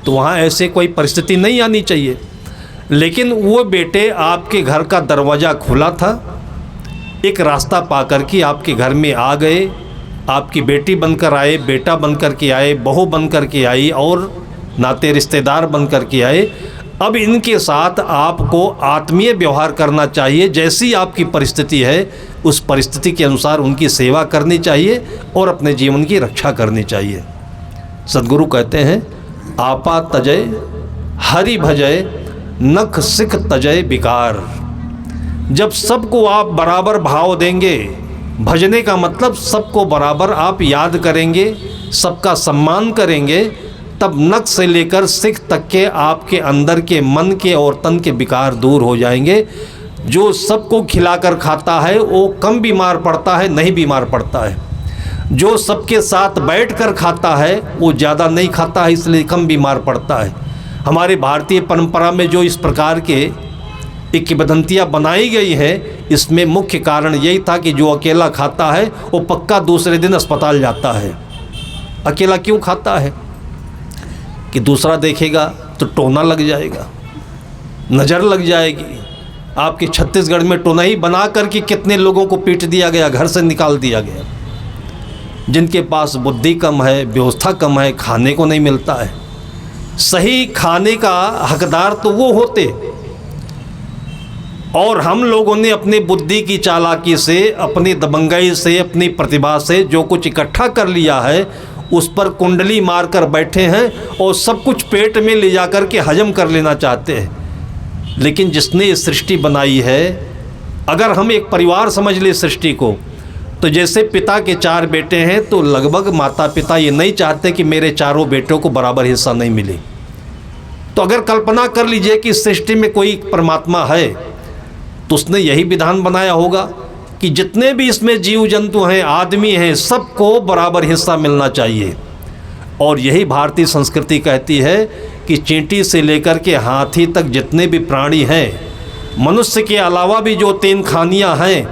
तो वहाँ ऐसे कोई परिस्थिति नहीं आनी चाहिए। लेकिन वो बेटे आपके घर का दरवाज़ा खुला था, एक रास्ता पाकर के आपके घर में आ गए, आपकी बेटी बनकर आए, बेटा बनकर के आए, बहू बनकर के आई, और नाते रिश्तेदार बनकर के आए। अब इनके साथ आपको आत्मीय व्यवहार करना चाहिए। जैसी आपकी परिस्थिति है, उस परिस्थिति के अनुसार उनकी सेवा करनी चाहिए और अपने जीवन की रक्षा करनी चाहिए। सद्गुरु कहते हैं, आपा तजय हरि भजय, नख सिख तजय विकार। जब सबको आप बराबर भाव देंगे, भजने का मतलब सबको बराबर आप याद करेंगे, सबका सम्मान करेंगे, तब नख से लेकर सिख तक के आपके अंदर के मन के और तन के विकार दूर हो जाएंगे। जो सबको खिलाकर खाता है वो कम बीमार पड़ता है, नहीं बीमार पड़ता है। जो सबके साथ बैठकर खाता है वो ज़्यादा नहीं खाता है, इसलिए कम बीमार पड़ता है। हमारे भारतीय परंपरा में जो इस प्रकार के एक किंवदंतियाँ बनाई गई हैं, इसमें मुख्य कारण यही था कि जो अकेला खाता है वो पक्का दूसरे दिन अस्पताल जाता है। अकेला क्यों खाता है? कि दूसरा देखेगा तो टोना लग जाएगा, नज़र लग जाएगी। आपके छत्तीसगढ़ में टोना ही बना करके कितने लोगों को पीट दिया गया, घर से निकाल दिया गया। जिनके पास बुद्धि कम है, व्यवस्था कम है, खाने को नहीं मिलता है। सही खाने का हकदार तो वो होते, और हम लोगों ने अपनी बुद्धि की चालाकी से, अपनी दबंगाई से, अपनी प्रतिभा से जो कुछ इकट्ठा कर लिया है, उस पर कुंडली मारकर बैठे हैं और सब कुछ पेट में ले जाकर के हजम कर लेना चाहते हैं। लेकिन जिसने ये सृष्टि बनाई है, अगर हम एक परिवार समझ ले सृष्टि को, तो जैसे पिता के 4 बेटे हैं, तो लगभग माता पिता ये नहीं चाहते कि मेरे चारों बेटों को बराबर हिस्सा नहीं मिले। तो अगर कल्पना कर लीजिए कि सृष्टि में कोई परमात्मा है, तो उसने यही विधान बनाया होगा कि जितने भी इसमें जीव जंतु हैं, आदमी हैं, सबको बराबर हिस्सा मिलना चाहिए। और यही भारतीय संस्कृति कहती है कि चींटी से लेकर के हाथी तक जितने भी प्राणी हैं, मनुष्य के अलावा भी जो 3 खानियाँ हैं,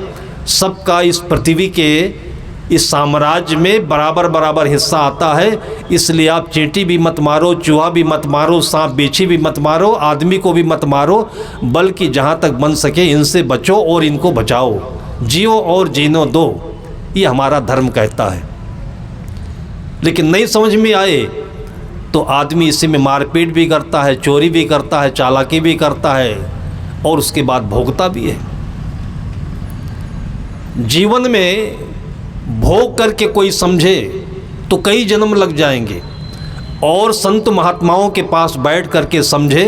सबका इस पृथ्वी के इस साम्राज्य में बराबर बराबर हिस्सा आता है। इसलिए आप चींटी भी मत मारो, चूहा भी मत मारो, सांप बिच्छी भी मत मारो, आदमी को भी मत मारो, बल्कि जहाँ तक बन सके इनसे बचो और इनको बचाओ। जियो और जीनो दो, ये हमारा धर्म कहता है। लेकिन नहीं समझ में आए तो आदमी इसी में मारपीट भी करता है, चोरी भी करता है, चालाकी भी करता है और उसके बाद भोगता भी है। जीवन में भोग करके कोई समझे तो कई जन्म लग जाएंगे, और संत महात्माओं के पास बैठ करके समझे,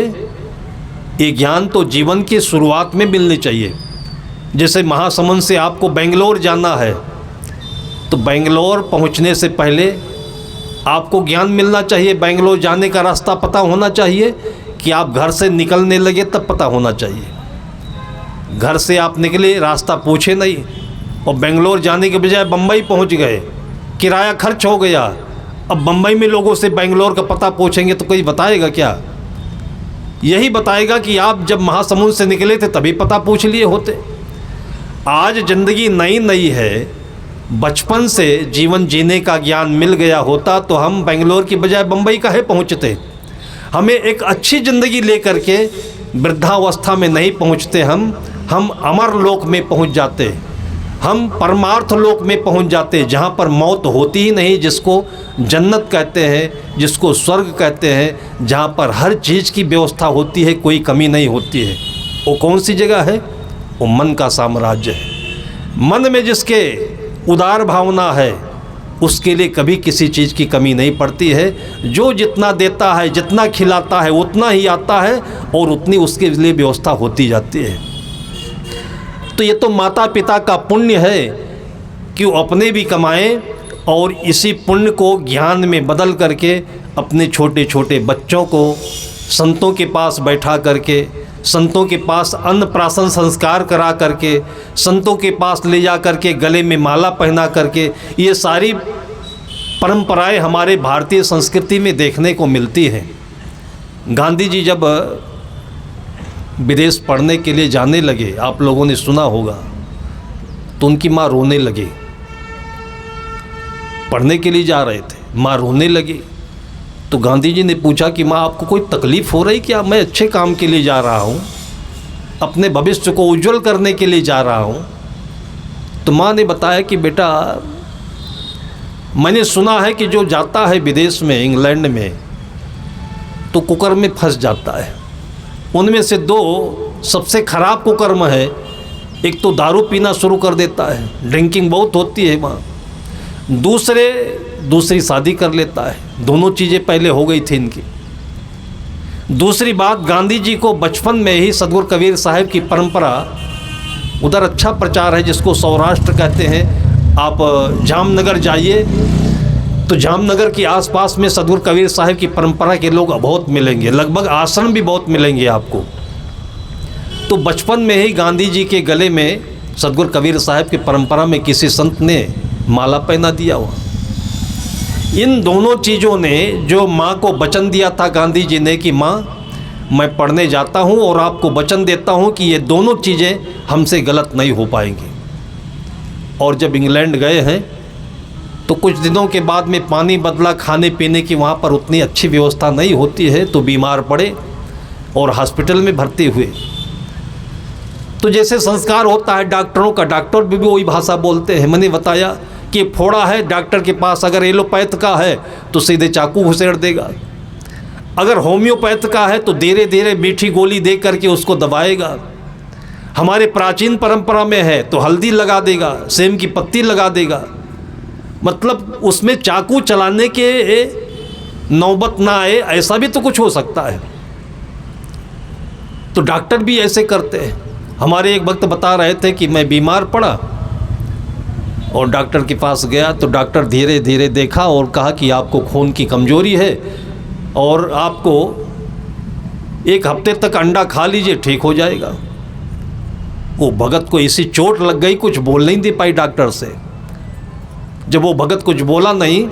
ये ज्ञान तो जीवन की शुरुआत में मिलनी चाहिए। जैसे महासमुंद से आपको बेंगलोर जाना है, तो बेंगलोर पहुंचने से पहले आपको ज्ञान मिलना चाहिए। बेंगलोर जाने का रास्ता पता होना चाहिए कि आप घर से निकलने लगे तब पता होना चाहिए। घर से आप निकले, रास्ता पूछे नहीं, और बेंगलोर जाने के बजाय बम्बई पहुंच गए, किराया खर्च हो गया। अब बम्बई में लोगों से बेंगलोर का पता पूछेंगे तो कोई बताएगा क्या? यही बताएगा कि आप जब महासमुंद से निकले थे तभी पता पूछ लिए होते। आज ज़िंदगी नई नई है, बचपन से जीवन जीने का ज्ञान मिल गया होता तो हम बेंगलोर की बजाय बम्बई काहे पहुंचते? हमें एक अच्छी ज़िंदगी लेकर के वृद्धावस्था में नहीं पहुंचते, हम अमर लोक में पहुंच जाते, हम परमार्थ लोक में पहुंच जाते, जहां पर मौत होती ही नहीं, जिसको जन्नत कहते हैं, जिसको स्वर्ग कहते हैं, जहां पर हर चीज़ की व्यवस्था होती है, कोई कमी नहीं होती है। वो कौन सी जगह है? वो मन का साम्राज्य है। मन में जिसके उदार भावना है उसके लिए कभी किसी चीज़ की कमी नहीं पड़ती है। जो जितना देता है, जितना खिलाता है, उतना ही आता है और उतनी उसके लिए व्यवस्था होती जाती है। तो ये तो माता पिता का पुण्य है कि वो अपने भी कमाएं और इसी पुण्य को ज्ञान में बदल करके अपने छोटे छोटे बच्चों को संतों के पास बैठा करके, संतों के पास अन्नप्राशन संस्कार करा करके, संतों के पास ले जा करके गले में माला पहना करके, ये सारी परंपराएं हमारे भारतीय संस्कृति में देखने को मिलती हैं। गांधी जी जब विदेश पढ़ने के लिए जाने लगे, आप लोगों ने सुना होगा, तो उनकी माँ रोने लगी। पढ़ने के लिए जा रहे थे, माँ रोने लगी। तो गांधी जी ने पूछा कि माँ आपको कोई तकलीफ़ हो रही क्या? मैं अच्छे काम के लिए जा रहा हूँ, अपने भविष्य को उज्जवल करने के लिए जा रहा हूँ। तो माँ ने बताया कि बेटा, मैंने सुना है कि जो जाता है विदेश में, इंग्लैंड में, तो कुकर्म में फंस जाता है। उनमें से दो सबसे ख़राब कुकर्म है। एक तो दारू पीना शुरू कर देता है, ड्रिंकिंग बहुत होती है वहाँ। दूसरी शादी कर लेता है। दोनों चीज़ें पहले हो गई थी इनकी। दूसरी बात, गांधी जी को बचपन में ही सदगुरु कबीर साहब की परंपरा, उधर अच्छा प्रचार है जिसको सौराष्ट्र कहते हैं। आप जामनगर जाइए तो जामनगर के आसपास में सदगुरु कबीर साहब की परंपरा के लोग बहुत मिलेंगे, लगभग आश्रम भी बहुत मिलेंगे आपको। तो बचपन में ही गांधी जी के गले में सदगुरु कबीर साहब की परंपरा में किसी संत ने माला पहना दिया हुआ। इन दोनों चीज़ों ने, जो माँ को वचन दिया था गांधी जी ने कि माँ मैं पढ़ने जाता हूँ और आपको वचन देता हूँ कि ये दोनों चीज़ें हमसे गलत नहीं हो पाएंगी। और जब इंग्लैंड गए हैं तो कुछ दिनों के बाद में पानी बदला, खाने पीने की वहाँ पर उतनी अच्छी व्यवस्था नहीं होती है, तो बीमार पड़े और हॉस्पिटल में भर्ती हुए। तो जैसे संस्कार होता है डॉक्टरों का, डॉक्टर भी वही भाषा बोलते हैं। मैंने बताया कि फोड़ा है डॉक्टर के पास, अगर एलोपैथ का है तो सीधे चाकू घुसेड़ देगा, अगर होम्योपैथ का है तो धीरे धीरे मीठी गोली दे करके उसको दबाएगा। हमारे प्राचीन परंपरा में है तो हल्दी लगा देगा, सेम की पत्ती लगा देगा। मतलब उसमें चाकू चलाने के नौबत ना आए, ऐसा भी तो कुछ हो सकता है। तो डॉक्टर भी ऐसे करते हैं। हमारे एक वक्त बता रहे थे कि मैं बीमार पड़ा और डॉक्टर के पास गया, तो डॉक्टर धीरे धीरे देखा और कहा कि आपको खून की कमजोरी है और आपको 1 हफ्ते तक अंडा खा लीजिए, ठीक हो जाएगा। वो भगत को इसी चोट लग गई, कुछ बोल नहीं दे पाई डॉक्टर से। जब वो भगत कुछ बोला नहीं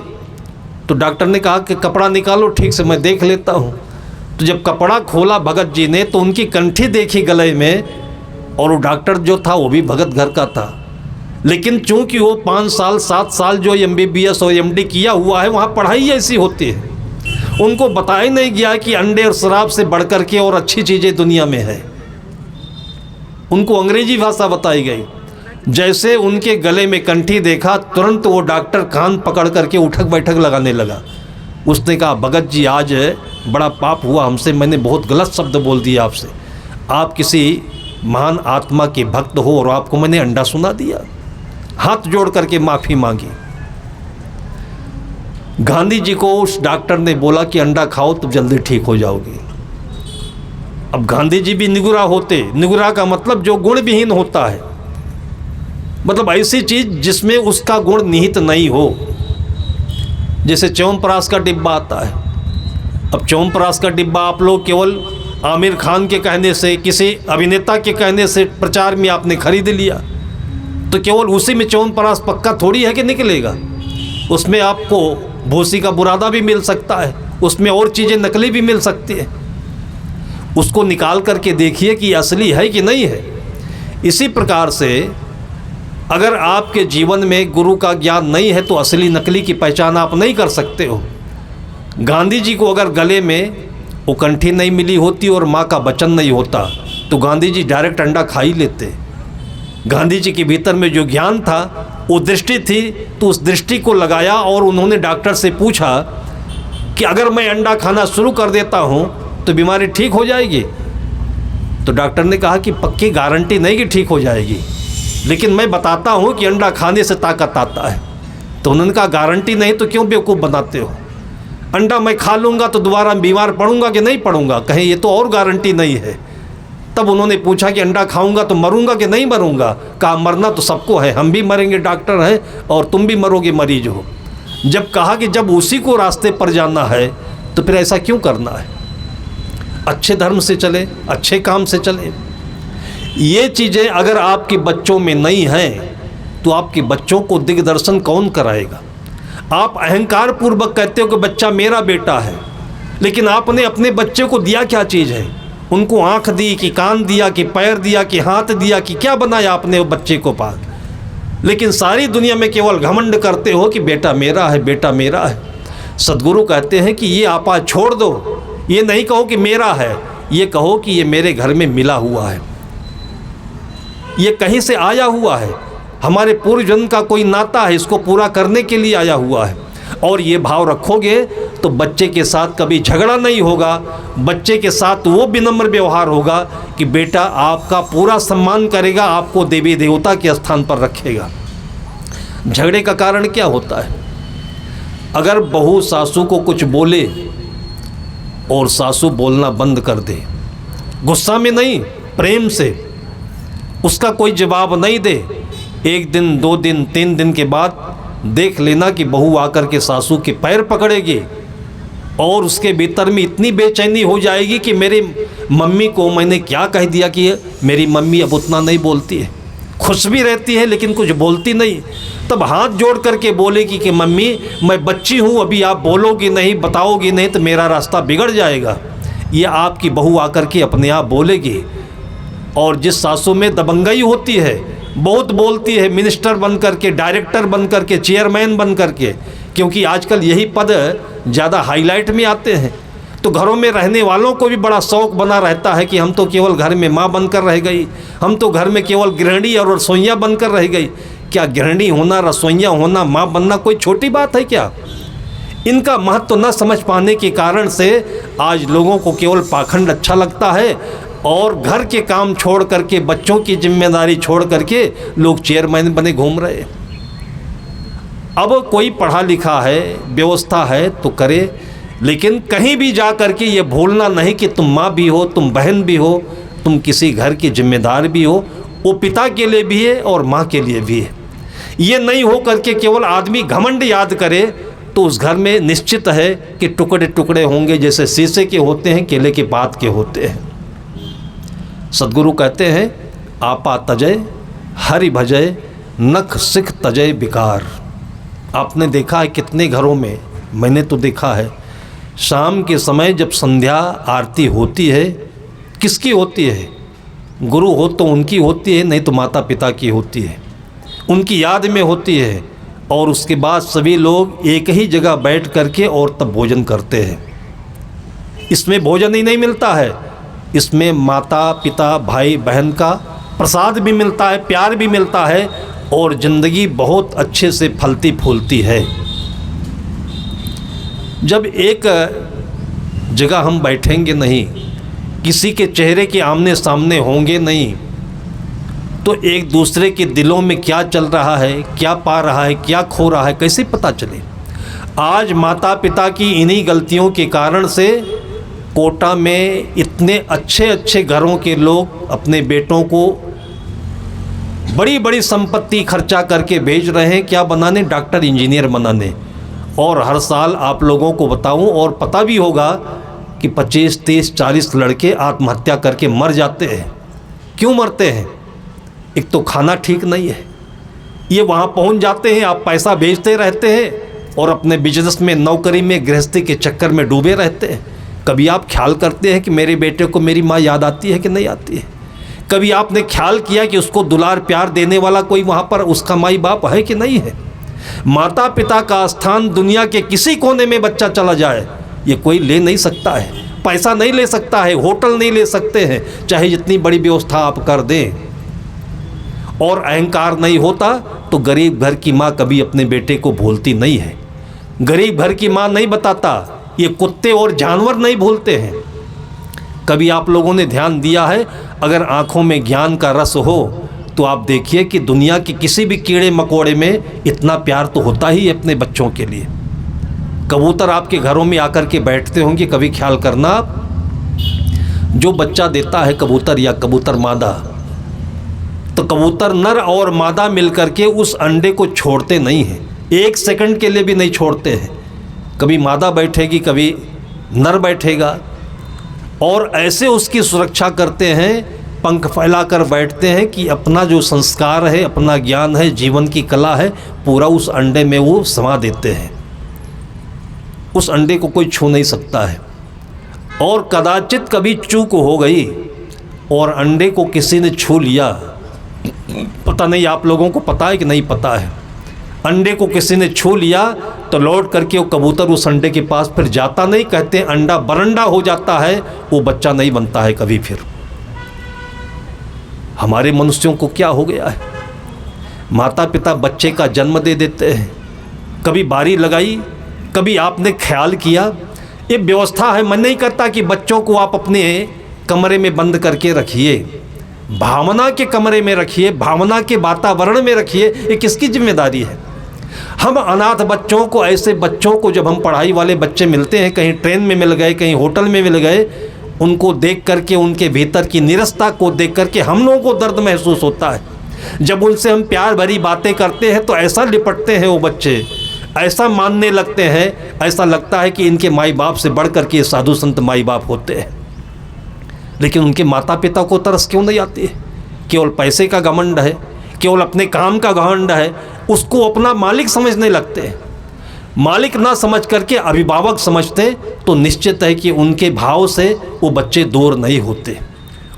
तो डॉक्टर ने कहा कि कपड़ा निकालो, ठीक से मैं देख लेता हूँ। तो जब कपड़ा खोला भगत जी ने तो उनकी कंठी देखी गले में, और वो डॉक्टर जो था वो भी भगत घर का था। लेकिन चूंकि वो 5 साल 7 साल जो MBBS और MD किया हुआ है, वहाँ पढ़ाई ऐसी होती है, उनको बताया नहीं गया कि अंडे और शराब से बढ़कर के और अच्छी चीज़ें दुनिया में है। उनको अंग्रेजी भाषा बताई गई। जैसे उनके गले में कंठी देखा, तुरंत वो डॉक्टर कान पकड़ करके उठक बैठक लगाने लगा। उसने कहा भगत जी आज बड़ा पाप हुआ हमसे, मैंने बहुत गलत शब्द बोल दिया आपसे। आप किसी महान आत्मा के भक्त हो और आपको मैंने अंडा सुना दिया। हाथ जोड़ करके माफ़ी मांगी। गांधी जी को उस डॉक्टर ने बोला कि अंडा खाओ तो जल्दी ठीक हो जाओगे। अब गांधी जी भी निगुरा होते, निगुरा का मतलब जो गुण विहीन होता है, मतलब ऐसी चीज़ जिसमें उसका गुण निहित नहीं हो। जैसे च्यवनप्राश का डिब्बा आता है। अब च्यवनप्राश का डिब्बा आप लोग केवल आमिर खान के कहने से, किसी अभिनेता के कहने से प्रचार में आपने खरीद लिया, तो केवल उसी में च्यवनप्राश पक्का थोड़ी है कि निकलेगा। उसमें आपको भूसी का बुरादा भी मिल सकता है, उसमें और चीज़ें नकली भी मिल सकती है। उसको निकाल करके देखिए कि असली है कि नहीं है। इसी प्रकार से अगर आपके जीवन में गुरु का ज्ञान नहीं है तो असली नकली की पहचान आप नहीं कर सकते हो। गांधी जी को अगर गले में वो कंठी नहीं मिली होती और माँ का वचन नहीं होता तो गांधी जी डायरेक्ट अंडा खा ही लेते। गांधी जी के भीतर में जो ज्ञान था, वो दृष्टि थी, तो उस दृष्टि को लगाया और उन्होंने डॉक्टर से पूछा कि अगर मैं अंडा खाना शुरू कर देता हूँ तो बीमारी ठीक हो जाएगी। तो डॉक्टर ने कहा कि पक्की गारंटी नहीं कि ठीक हो जाएगी, लेकिन मैं बताता हूँ कि अंडा खाने से ताकत आता है। तो उन्होंने कहा गारंटी नहीं तो क्यों बेवकूफ़ बनाते हो? अंडा मैं खा लूँगा तो दोबारा बीमार पड़ूंगा कि नहीं पड़ूंगा? कहें ये तो और गारंटी नहीं है। तब उन्होंने पूछा कि अंडा खाऊंगा तो मरूंगा कि नहीं मरूंगा? कहा मरना तो सबको है, हम भी मरेंगे, डॉक्टर हैं, और तुम भी मरोगे, मरीज हो। जब कहा कि जब उसी को रास्ते पर जाना है तो फिर ऐसा क्यों करना है? अच्छे धर्म से चले, अच्छे काम से चले। ये चीज़ें अगर आपके बच्चों में नहीं हैं तो आपके बच्चों को दिग्दर्शन कौन कराएगा? आप अहंकार पूर्वक कहते हो कि बच्चा मेरा बेटा है, लेकिन आपने अपने बच्चे को दिया क्या चीज़ है? उनको आँख दी कि कान दिया कि पैर दिया कि हाथ दिया कि क्या बनाया आपने वो बच्चे को पाल? लेकिन सारी दुनिया में केवल घमंड करते हो कि बेटा मेरा है, बेटा मेरा है। सद्गुरु कहते हैं कि ये आपा छोड़ दो, ये नहीं कहो कि मेरा है, ये कहो कि ये मेरे घर में मिला हुआ है, ये कहीं से आया हुआ है, हमारे पूर्व जन्म का कोई नाता है, इसको पूरा करने के लिए आया हुआ है। और ये भाव रखोगे तो बच्चे के साथ कभी झगड़ा नहीं होगा, बच्चे के साथ वो विनम्र व्यवहार होगा कि बेटा आपका पूरा सम्मान करेगा, आपको देवी देवता के स्थान पर रखेगा। झगड़े का कारण क्या होता है? अगर बहू सासू को कुछ बोले और सासू बोलना बंद कर दे, गुस्सा में नहीं, प्रेम से, उसका कोई जवाब नहीं दे, 1 दिन 2 दिन 3 दिन के बाद देख लेना कि बहू आकर के सासू के पैर पकड़ेगी और उसके भीतर में इतनी बेचैनी हो जाएगी कि मेरी मम्मी को मैंने क्या कह दिया कि मेरी मम्मी अब उतना नहीं बोलती है, खुश भी रहती है लेकिन कुछ बोलती नहीं। तब हाथ जोड़ करके बोलेगी कि मम्मी मैं बच्ची हूँ, अभी आप बोलोगी नहीं, बताओगी नहीं तो मेरा रास्ता बिगड़ जाएगा। ये आपकी बहू आकर के अपने आप बोलेगी। और जिस सासू में दबंगई होती है, बहुत बोलती है, मिनिस्टर बन करके, डायरेक्टर बन करके, चेयरमैन बन करके, क्योंकि आजकल यही पद ज़्यादा हाईलाइट में आते हैं, तो घरों में रहने वालों को भी बड़ा शौक बना रहता है कि हम तो केवल घर में माँ बनकर रह गई, हम तो घर में केवल गृहिणी और रसोइया बनकर रह गई। क्या गृहिणी होना, रसोइया होना, माँ बनना कोई छोटी बात है क्या? इनका महत्व न समझ पाने के कारण से आज लोगों को केवल पाखंड अच्छा लगता है और घर के काम छोड़ करके, बच्चों की जिम्मेदारी छोड़ करके लोग चेयरमैन बने घूम रहे। अब कोई पढ़ा लिखा है, व्यवस्था है तो करे, लेकिन कहीं भी जा करके ये भूलना नहीं कि तुम माँ भी हो, तुम बहन भी हो, तुम किसी घर की जिम्मेदार भी हो। वो पिता के लिए भी है और माँ के लिए भी है। ये नहीं हो करके केवल आदमी घमंड याद करे तो उस घर में निश्चित है कि टुकड़े टुकड़े होंगे, जैसे शीशे के होते हैं, केले के पात के होते हैं। सद्गुरु कहते हैं आपा तजय हरि भजय, नख सिख तजय विकार। आपने देखा है कितने घरों में, मैंने तो देखा है, शाम के समय जब संध्या आरती होती है, किसकी होती है? गुरु हो तो उनकी होती है, नहीं तो माता पिता की होती है, उनकी याद में होती है। और उसके बाद सभी लोग एक ही जगह बैठ करके और तब भोजन करते हैं। इसमें भोजन ही नहीं मिलता है, इसमें माता पिता भाई बहन का प्रसाद भी मिलता है, प्यार भी मिलता है और ज़िंदगी बहुत अच्छे से फलती फूलती है। जब एक जगह हम बैठेंगे नहीं, किसी के चेहरे के आमने सामने होंगे नहीं, तो एक दूसरे के दिलों में क्या चल रहा है, क्या पा रहा है, क्या खो रहा है, कैसे पता चले। आज माता पिता की इन्हीं गलतियों के कारण से कोटा में इतने अच्छे अच्छे घरों के लोग अपने बेटों को बड़ी बड़ी संपत्ति खर्चा करके भेज रहे हैं, क्या बनाने, डॉक्टर इंजीनियर बनाने। और हर साल आप लोगों को बताऊं, और पता भी होगा कि 25, 30, 40 लड़के आत्महत्या करके मर जाते हैं। क्यों मरते हैं? एक तो खाना ठीक नहीं है, ये वहाँ पहुँच जाते हैं, आप पैसा भेजते रहते हैं और अपने बिजनेस में, नौकरी में, गृहस्थी के चक्कर में डूबे रहते हैं। कभी आप ख्याल करते हैं कि मेरे बेटे को मेरी माँ याद आती है कि नहीं आती है? कभी आपने ख्याल किया कि उसको दुलार प्यार देने वाला कोई वहाँ पर उसका माई बाप है कि नहीं है? माता पिता का स्थान दुनिया के किसी कोने में बच्चा चला जाए, ये कोई ले नहीं सकता है। पैसा नहीं ले सकता है, होटल नहीं ले सकते हैं, चाहे जितनी बड़ी व्यवस्था आप कर दें। और अहंकार नहीं होता तो गरीब घर की माँ कभी अपने बेटे को भूलती नहीं है। गरीब घर की माँ नहीं बताता, ये कुत्ते और जानवर नहीं भूलते हैं। कभी आप लोगों ने ध्यान दिया है, अगर आँखों में ज्ञान का रस हो तो आप देखिए कि दुनिया के किसी भी कीड़े मकोड़े में इतना प्यार तो होता ही है अपने बच्चों के लिए। कबूतर आपके घरों में आकर के बैठते होंगे, कभी ख्याल करना आप, जो बच्चा देता है कबूतर या कबूतर मादा, तो कबूतर नर और मादा मिलकर के उस अंडे को छोड़ते नहीं हैं, 1 सेकंड के लिए भी नहीं छोड़ते हैं। कभी मादा बैठेगी, कभी नर बैठेगा, और ऐसे उसकी सुरक्षा करते हैं, पंख फैलाकर बैठते हैं कि अपना जो संस्कार है, अपना ज्ञान है, जीवन की कला है, पूरा उस अंडे में वो समा देते हैं। उस अंडे को कोई छू नहीं सकता है। और कदाचित कभी चूक हो गई और अंडे को किसी ने छू लिया, पता नहीं आप लोगों को पता है कि नहीं पता है, अंडे को किसी ने छू लिया तो लौट करके वो कबूतर उस अंडे के पास फिर जाता नहीं। कहते हैं अंडा बरंडा हो जाता है, वो बच्चा नहीं बनता है कभी फिर। हमारे मनुष्यों को क्या हो गया है? माता पिता बच्चे का जन्म दे देते हैं, कभी बारी लगाई, कभी आपने ख्याल किया? ये व्यवस्था है। मन नहीं करता कि बच्चों को आप अपने कमरे में बंद करके रखिए, भावना के कमरे में रखिए, भावना के वातावरण में रखिए। ये किसकी जिम्मेदारी है? हम अनाथ बच्चों को, ऐसे बच्चों को जब हम पढ़ाई वाले बच्चे मिलते हैं, कहीं ट्रेन में मिल गए, कहीं होटल में मिल गए, उनको देख करके, उनके भीतर की निरस्ता को देख करके हम लोगों को दर्द महसूस होता है। जब उनसे हम प्यार भरी बातें करते हैं तो ऐसा लिपटते हैं वो बच्चे, ऐसा मानने लगते हैं, ऐसा लगता है कि इनके माई बाप से बढ़ करके साधु संत माई बाप होते हैं। लेकिन उनके माता पिता को तरस क्यों नहीं आती है? केवल पैसे का घमंड है, केवल अपने काम का घमंड है, उसको अपना मालिक समझने लगते हैं। मालिक ना समझ करके अभिभावक समझते तो निश्चित है कि उनके भाव से वो बच्चे दूर नहीं होते।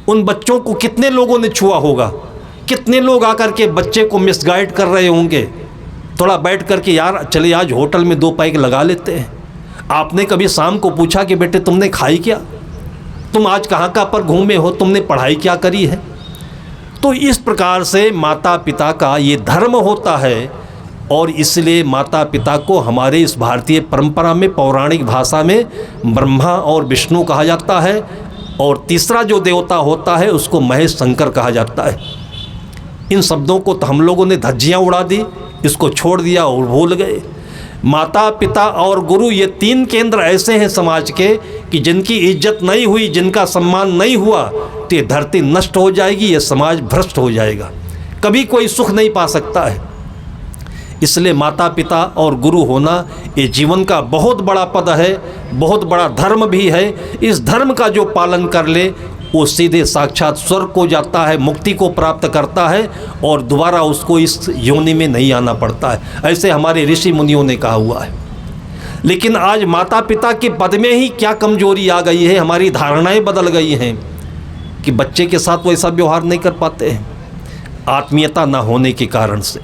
उन बच्चों को कितने लोगों ने छुआ होगा, कितने लोग आकर के बच्चे को मिसगाइड कर रहे होंगे। थोड़ा बैठ करके, यार चले आज होटल में 2 पैग लगा लेते हैं। आपने कभी शाम को पूछा कि बेटे तुमने खाई क्या, तुम आज कहाँ कहाँ पर घूमे हो, तुमने पढ़ाई क्या करी है? तो इस प्रकार से माता पिता का ये धर्म होता है। और इसलिए माता पिता को हमारे इस भारतीय परंपरा में, पौराणिक भाषा में ब्रह्मा और विष्णु कहा जाता है, और तीसरा जो देवता होता है उसको महेश शंकर कहा जाता है। इन शब्दों को तो हम लोगों ने धज्जियाँ उड़ा दी, इसको छोड़ दिया और भूल गए। माता पिता और गुरु, ये 3 केंद्र ऐसे हैं समाज के कि जिनकी इज्जत नहीं हुई, जिनका सम्मान नहीं हुआ, तो ये धरती नष्ट हो जाएगी, ये समाज भ्रष्ट हो जाएगा, कभी कोई सुख नहीं पा सकता है। इसलिए माता पिता और गुरु होना ये जीवन का बहुत बड़ा पद है, बहुत बड़ा धर्म भी है। इस धर्म का जो पालन कर ले वो सीधे साक्षात स्वर्ग को जाता है, मुक्ति को प्राप्त करता है, और दोबारा उसको इस योनि में नहीं आना पड़ता है। ऐसे हमारे ऋषि मुनियों ने कहा हुआ है। लेकिन आज माता पिता के पद में ही क्या कमजोरी आ गई है, हमारी धारणाएं बदल गई हैं कि बच्चे के साथ वैसा व्यवहार नहीं कर पाते हैं, आत्मीयता ना होने के कारण से।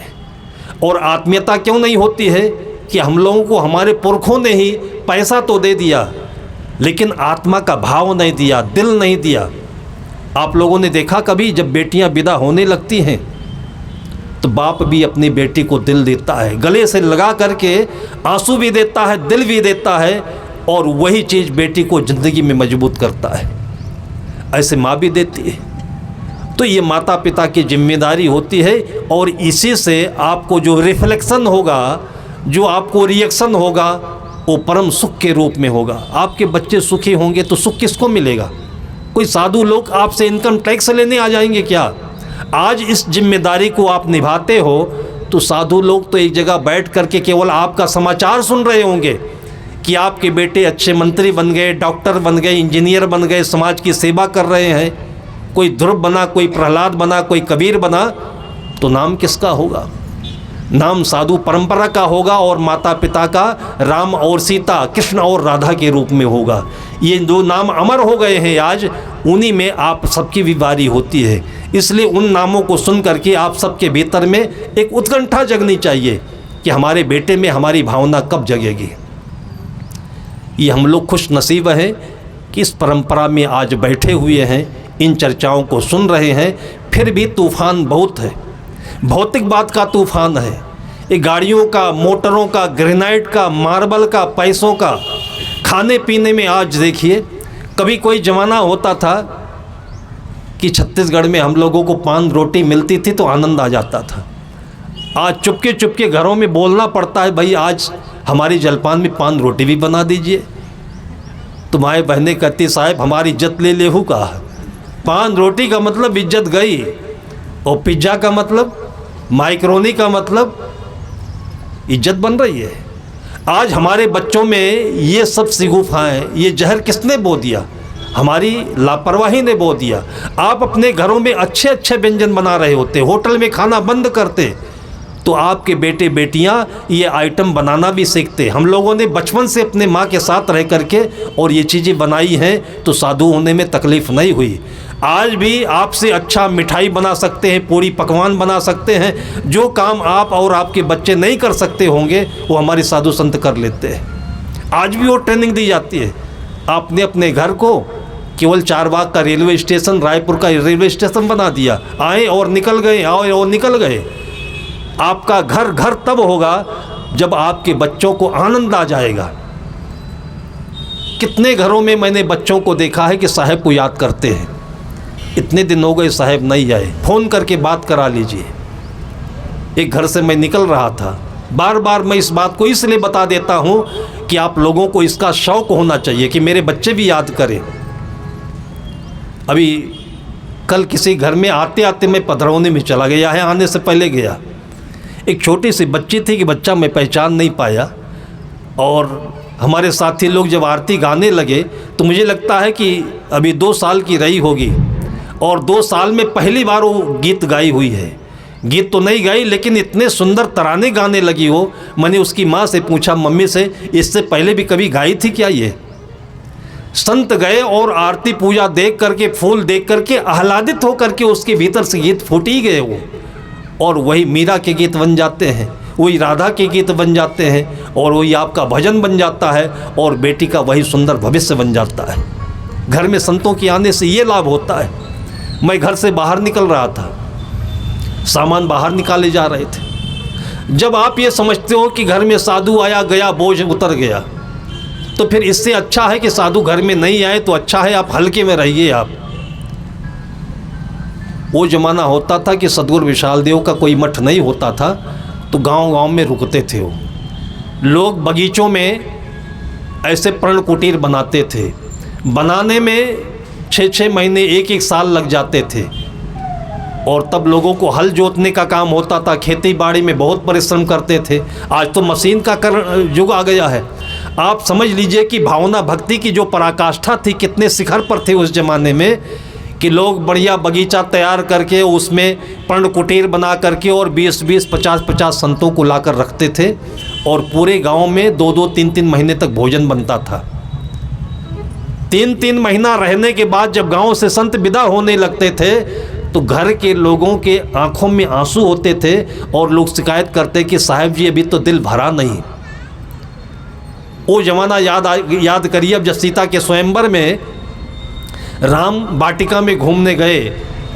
और आत्मीयता क्यों नहीं होती है कि हम लोगों को हमारे पुरखों ने ही पैसा तो दे दिया, लेकिन आत्मा का भाव नहीं दिया, दिल नहीं दिया। आप लोगों ने देखा कभी जब बेटियां विदा होने लगती हैं तो बाप भी अपनी बेटी को दिल देता है, गले से लगा करके आंसू भी देता है, दिल भी देता है, और वही चीज़ बेटी को ज़िंदगी में मजबूत करता है। ऐसे माँ भी देती है। तो ये माता पिता की जिम्मेदारी होती है, और इसी से आपको जो रिफ्लेक्शन होगा, जो आपको रिएक्शन होगा, वो परम सुख के रूप में होगा। आपके बच्चे सुखी होंगे तो सुख किसको मिलेगा? कोई साधु लोग आपसे इनकम टैक्स लेने आ जाएंगे क्या? आज इस जिम्मेदारी को आप निभाते हो तो साधु लोग तो एक जगह बैठ करके केवल आपका समाचार सुन रहे होंगे कि आपके बेटे अच्छे मंत्री बन गए, डॉक्टर बन गए, इंजीनियर बन गए, समाज की सेवा कर रहे हैं। कोई ध्रुव बना, कोई प्रहलाद बना, कोई कबीर बना, तो नाम किसका होगा? नाम साधु परंपरा का होगा, और माता पिता का राम और सीता, कृष्ण और राधा के रूप में होगा। ये दो नाम अमर हो गए हैं आज, उन्हीं में आप सबकी भी बारी होती है। इसलिए उन नामों को सुन करके आप सबके भीतर में एक उत्कंठा जगनी चाहिए कि हमारे बेटे में हमारी भावना कब जगेगी। ये हम लोग खुश नसीब हैं कि इस परंपरा में आज बैठे हुए हैं, इन चर्चाओं को सुन रहे हैं। फिर भी तूफ़ान बहुत है, भौतिक बात का तूफ़ान है। ये गाड़ियों का, मोटरों का, ग्रेनाइट का, मार्बल का, पैसों का, खाने पीने में आज देखिए, कभी कोई ज़माना होता था कि छत्तीसगढ़ में हम लोगों को पान रोटी मिलती थी तो आनंद आ जाता था। आज चुपके चुपके घरों में बोलना पड़ता है, भाई आज हमारी जलपान में पान रोटी भी बना दीजिए। तुम्हारे बहनें कहती, साहब हमारी इज्जत ले लेहू का। पान रोटी का मतलब इज्जत गई, और पिज्ज़ा का मतलब, माइक्रोनी का मतलब इज्जत बन रही है। आज हमारे बच्चों में ये सब सिगुफाएँ, ये जहर किसने बो दिया? हमारी लापरवाही ने बो दिया। आप अपने घरों में अच्छे अच्छे व्यंजन बना रहे होते, होटल में खाना बंद करते, तो आपके बेटे बेटियां ये आइटम बनाना भी सीखते। हम लोगों ने बचपन से अपने माँ के साथ रह करके और ये चीज़ें बनाई हैं, तो साधु होने में तकलीफ़ नहीं हुई। आज भी आपसे अच्छा मिठाई बना सकते हैं, पूरी पकवान बना सकते हैं। जो काम आप और आपके बच्चे नहीं कर सकते होंगे, वो हमारे साधु संत कर लेते हैं। आज भी वो ट्रेनिंग दी जाती है। आपने अपने घर को केवल चारबाग का रेलवे स्टेशन, रायपुर का रेलवे स्टेशन बना दिया, आए और निकल गए, आए और निकल गए। आपका घर घर तब होगा जब आपके बच्चों को आनंद आ जाएगा। कितने घरों में मैंने बच्चों को देखा है कि साहब को याद करते हैं, इतने दिन हो गए साहब नहीं आए, फ़ोन करके बात करा लीजिए। एक घर से मैं निकल रहा था, बार बार मैं इस बात को इसलिए बता देता हूँ कि आप लोगों को इसका शौक़ होना चाहिए कि मेरे बच्चे भी याद करें। अभी कल किसी घर में आते आते मैं पधरौनी में चला गया है, आने से पहले गया। एक छोटी सी बच्ची थी कि बच्चा मैं पहचान नहीं पाया, और हमारे साथी लोग जब आरती गाने लगे तो मुझे लगता है कि अभी 2 साल की रही होगी, और 2 साल में पहली बार वो गीत गाई हुई है। गीत तो नहीं गाई, लेकिन इतने सुंदर तराने गाने लगी हो। मैंने उसकी माँ से पूछा, मम्मी से, इससे पहले भी कभी गाई थी क्या ये? संत गए और आरती पूजा देख करके, फूल देख करके आह्लादित हो करके उसके भीतर से गीत फूट ही गए वो, और वही मीरा के गीत बन जाते हैं, वही राधा के गीत बन जाते हैं, और वही आपका भजन बन जाता है, और बेटी का वही सुंदर भविष्य बन जाता है। घर में संतों के आने से ये लाभ होता है। मैं घर से बाहर निकल रहा था, सामान बाहर निकाले जा रहे थे। जब आप ये समझते हो कि घर में साधु आया गया, बोझ उतर गया, तो फिर इससे अच्छा है कि साधु घर में नहीं आए, तो अच्छा है आप हल्के में रहिए। आप, वो ज़माना होता था कि सदगुरु विशाल देव का कोई मठ नहीं होता था, तो गांव गांव में रुकते थे वो लोग, बगीचों में ऐसे प्रण कुटीर बनाते थे। बनाने में 6-6 महीने, 1-1 साल लग जाते थे, और तब लोगों को हल जोतने का काम होता था, खेती बाड़ी में बहुत परिश्रम करते थे। आज तो मशीन का युग आ गया है। आप समझ लीजिए कि भावना भक्ति की जो पराकाष्ठा थी, कितने शिखर पर थे उस ज़माने में, कि लोग बढ़िया बगीचा तैयार करके उसमें पर्ण कुटीर बना करके और 20-20, 50-50 संतों को लाकर रखते थे, और पूरे गांव में 2-2, 3-3 महीने तक भोजन बनता था। 3-3 महीना रहने के बाद जब गांव से संत विदा होने लगते थे, तो घर के लोगों के आंखों में आंसू होते थे, और लोग शिकायत करते कि साहब जी अभी तो दिल भरा नहीं। वो ज़माना याद करिए। अब जब सीता के स्वयंवर में राम वाटिका में घूमने गए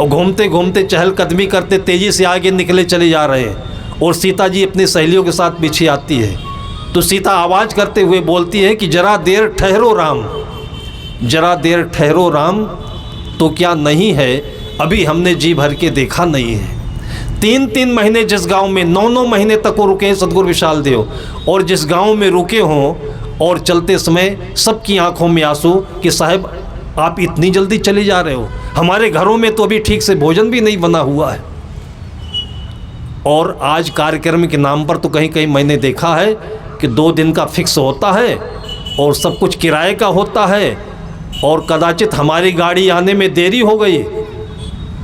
और घूमते घूमते चहलकदमी करते तेज़ी से आगे निकले चले जा रहे हैं। और सीता जी अपनी सहेलियों के साथ पीछे आती है तो सीता आवाज़ करते हुए बोलती है कि जरा देर ठहरो राम, जरा देर ठहरो राम, तो क्या नहीं है अभी हमने जी भर के देखा नहीं है। 3-3 महीने जिस गांव में 9-9 महीने तक वो रुके हैं सदगुरु विशाल देव, और जिस गांव में रुके हों और चलते समय सबकी आंखों में आंसू कि साहब आप इतनी जल्दी चले जा रहे हो, हमारे घरों में तो अभी ठीक से भोजन भी नहीं बना हुआ है। और आज कार्यक्रम के नाम पर तो कहीं कहीं मैंने देखा है कि 2 दिन का फिक्स होता है और सब कुछ किराए का होता है, और कदाचित हमारी गाड़ी आने में देरी हो गई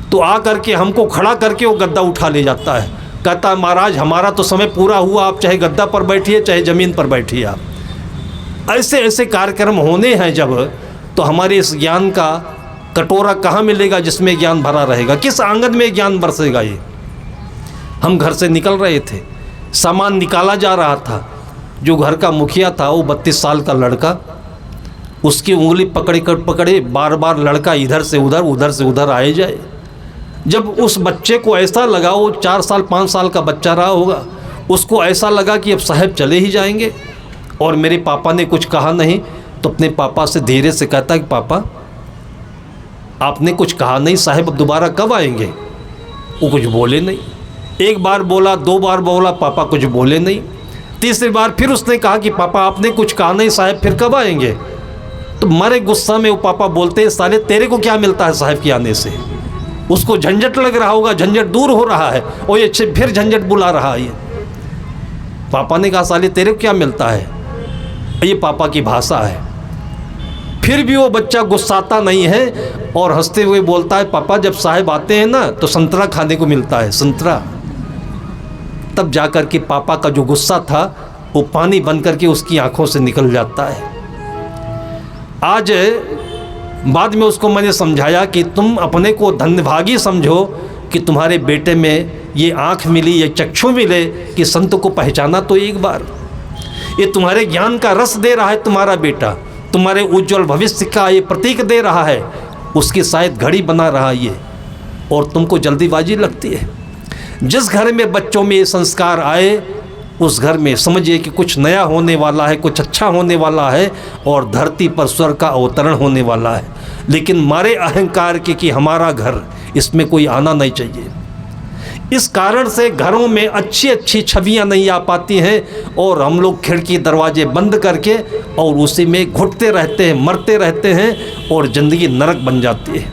तो आ करके हमको खड़ा करके वो गद्दा उठा ले जाता है, कहता है महाराज हमारा तो समय पूरा हुआ, आप चाहे गद्दा पर बैठिए चाहे ज़मीन पर बैठिए। आप ऐसे ऐसे कार्यक्रम होने हैं जब, तो हमारे इस ज्ञान का कटोरा कहाँ मिलेगा जिसमें ज्ञान भरा रहेगा, किस आंगन में ज्ञान बरसेगा। ये हम घर से निकल रहे थे, सामान निकाला जा रहा था, जो घर का मुखिया था वो 32 साल का लड़का, उसकी उंगली पकड़े बार बार लड़का इधर से उधर उधर से उधर आए जाए। जब उस बच्चे को ऐसा लगा, वो 4 साल 5 साल का बच्चा रहा होगा, उसको ऐसा लगा कि अब साहब चले ही जाएंगे, और मेरे पापा ने कुछ कहा नहीं, तो अपने पापा से धीरे से कहता कि पापा आपने कुछ कहा नहीं, साहब अब दोबारा कब आएंगे। वो कुछ बोले नहीं। 1 बार बोला, 2 बार बोला, पापा कुछ बोले नहीं। तीसरी बार फिर उसने कहा कि पापा आपने कुछ कहा नहीं, साहब फिर कब आएंगे। तो मारे गुस्सा में वो पापा बोलते हैं साले तेरे को क्या मिलता है साहब के आने से। उसको झंझट लग रहा होगा, झंझट दूर हो रहा है, और ये फिर झंझट बुला रहा है। पापा ने कहा साले तेरे को क्या मिलता है, ये पापा की भाषा है। फिर भी वो बच्चा गुस्साता नहीं है और हंसते हुए बोलता है पापा जब साहब आते हैं ना तो संतरा खाने को मिलता है, संतरा। तब जाकर के पापा का जो गुस्सा था वो पानी बन करके उसकी आंखों से निकल जाता है। आज बाद में उसको मैंने समझाया कि तुम अपने को धन्यभागी समझो कि तुम्हारे बेटे में ये आँख मिली, ये चक्षु मिले कि संत को पहचाना तो एक बार। ये तुम्हारे ज्ञान का रस दे रहा है तुम्हारा बेटा, तुम्हारे उज्जवल भविष्य का ये प्रतीक दे रहा है, उसकी शायद घड़ी बना रहा है ये, और तुमको जल्दीबाजी लगती है। जिस घर में बच्चों में ये संस्कार आए उस घर में समझिए कि कुछ नया होने वाला है, कुछ अच्छा होने वाला है, और धरती पर स्वर्ग का अवतरण होने वाला है। लेकिन मारे अहंकार के कि हमारा घर, इसमें कोई आना नहीं चाहिए। इस कारण से घरों में अच्छी अच्छी छवियां नहीं आ पाती हैं, और हम लोग खिड़की दरवाजे बंद करके और उसी में घुटते रहते हैं, मरते रहते हैं, और ज़िंदगी नरक बन जाती है।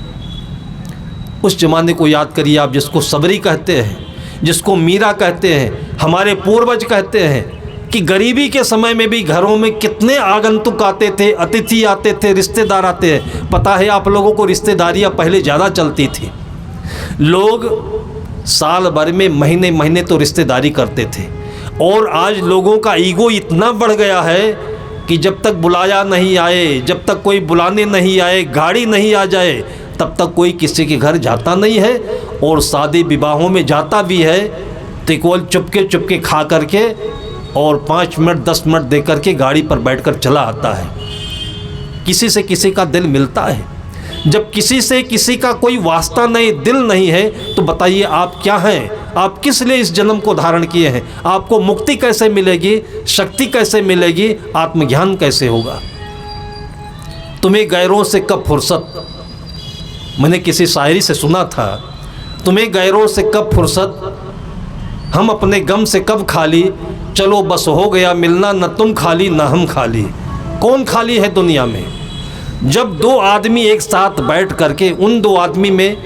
उस ज़माने को याद करिए आप, जिसको सबरी कहते हैं, जिसको मीरा कहते हैं, हमारे पूर्वज कहते हैं कि गरीबी के समय में भी घरों में कितने आगंतुक आते थे, अतिथि आते थे, रिश्तेदार आते हैं। पता है आप लोगों को रिश्तेदारियां पहले ज़्यादा चलती थी। लोग साल भर में महीने महीने तो रिश्तेदारी करते थे, और आज लोगों का ईगो इतना बढ़ गया है कि जब तक बुलाया नहीं आए, जब तक कोई बुलाने नहीं आए, गाड़ी नहीं आ जाए, तब तक कोई किसी के घर जाता नहीं है, और शादी विवाहों में जाता भी है तो केवल चुपके चुपके खा करके और 5 मिनट 10 मिनट दे करके गाड़ी पर बैठकर चला आता है। किसी से किसी का दिल मिलता है? जब किसी से किसी का कोई वास्ता नहीं, दिल नहीं है, तो बताइए आप क्या हैं? आप किस लिए इस जन्म को धारण किए हैं? आपको मुक्ति कैसे मिलेगी, शक्ति कैसे मिलेगी, आत्मज्ञान कैसे होगा? तुम्हें गैरों से कब फुर्सत, मैंने किसी शायरी से सुना था, तुम्हें गैरों से कब फुर्सत, हम अपने गम से कब खाली, चलो बस हो गया मिलना, न तुम खाली न हम खाली। कौन खाली है दुनिया में? जब 2 आदमी एक साथ बैठ करके, उन 2 आदमी में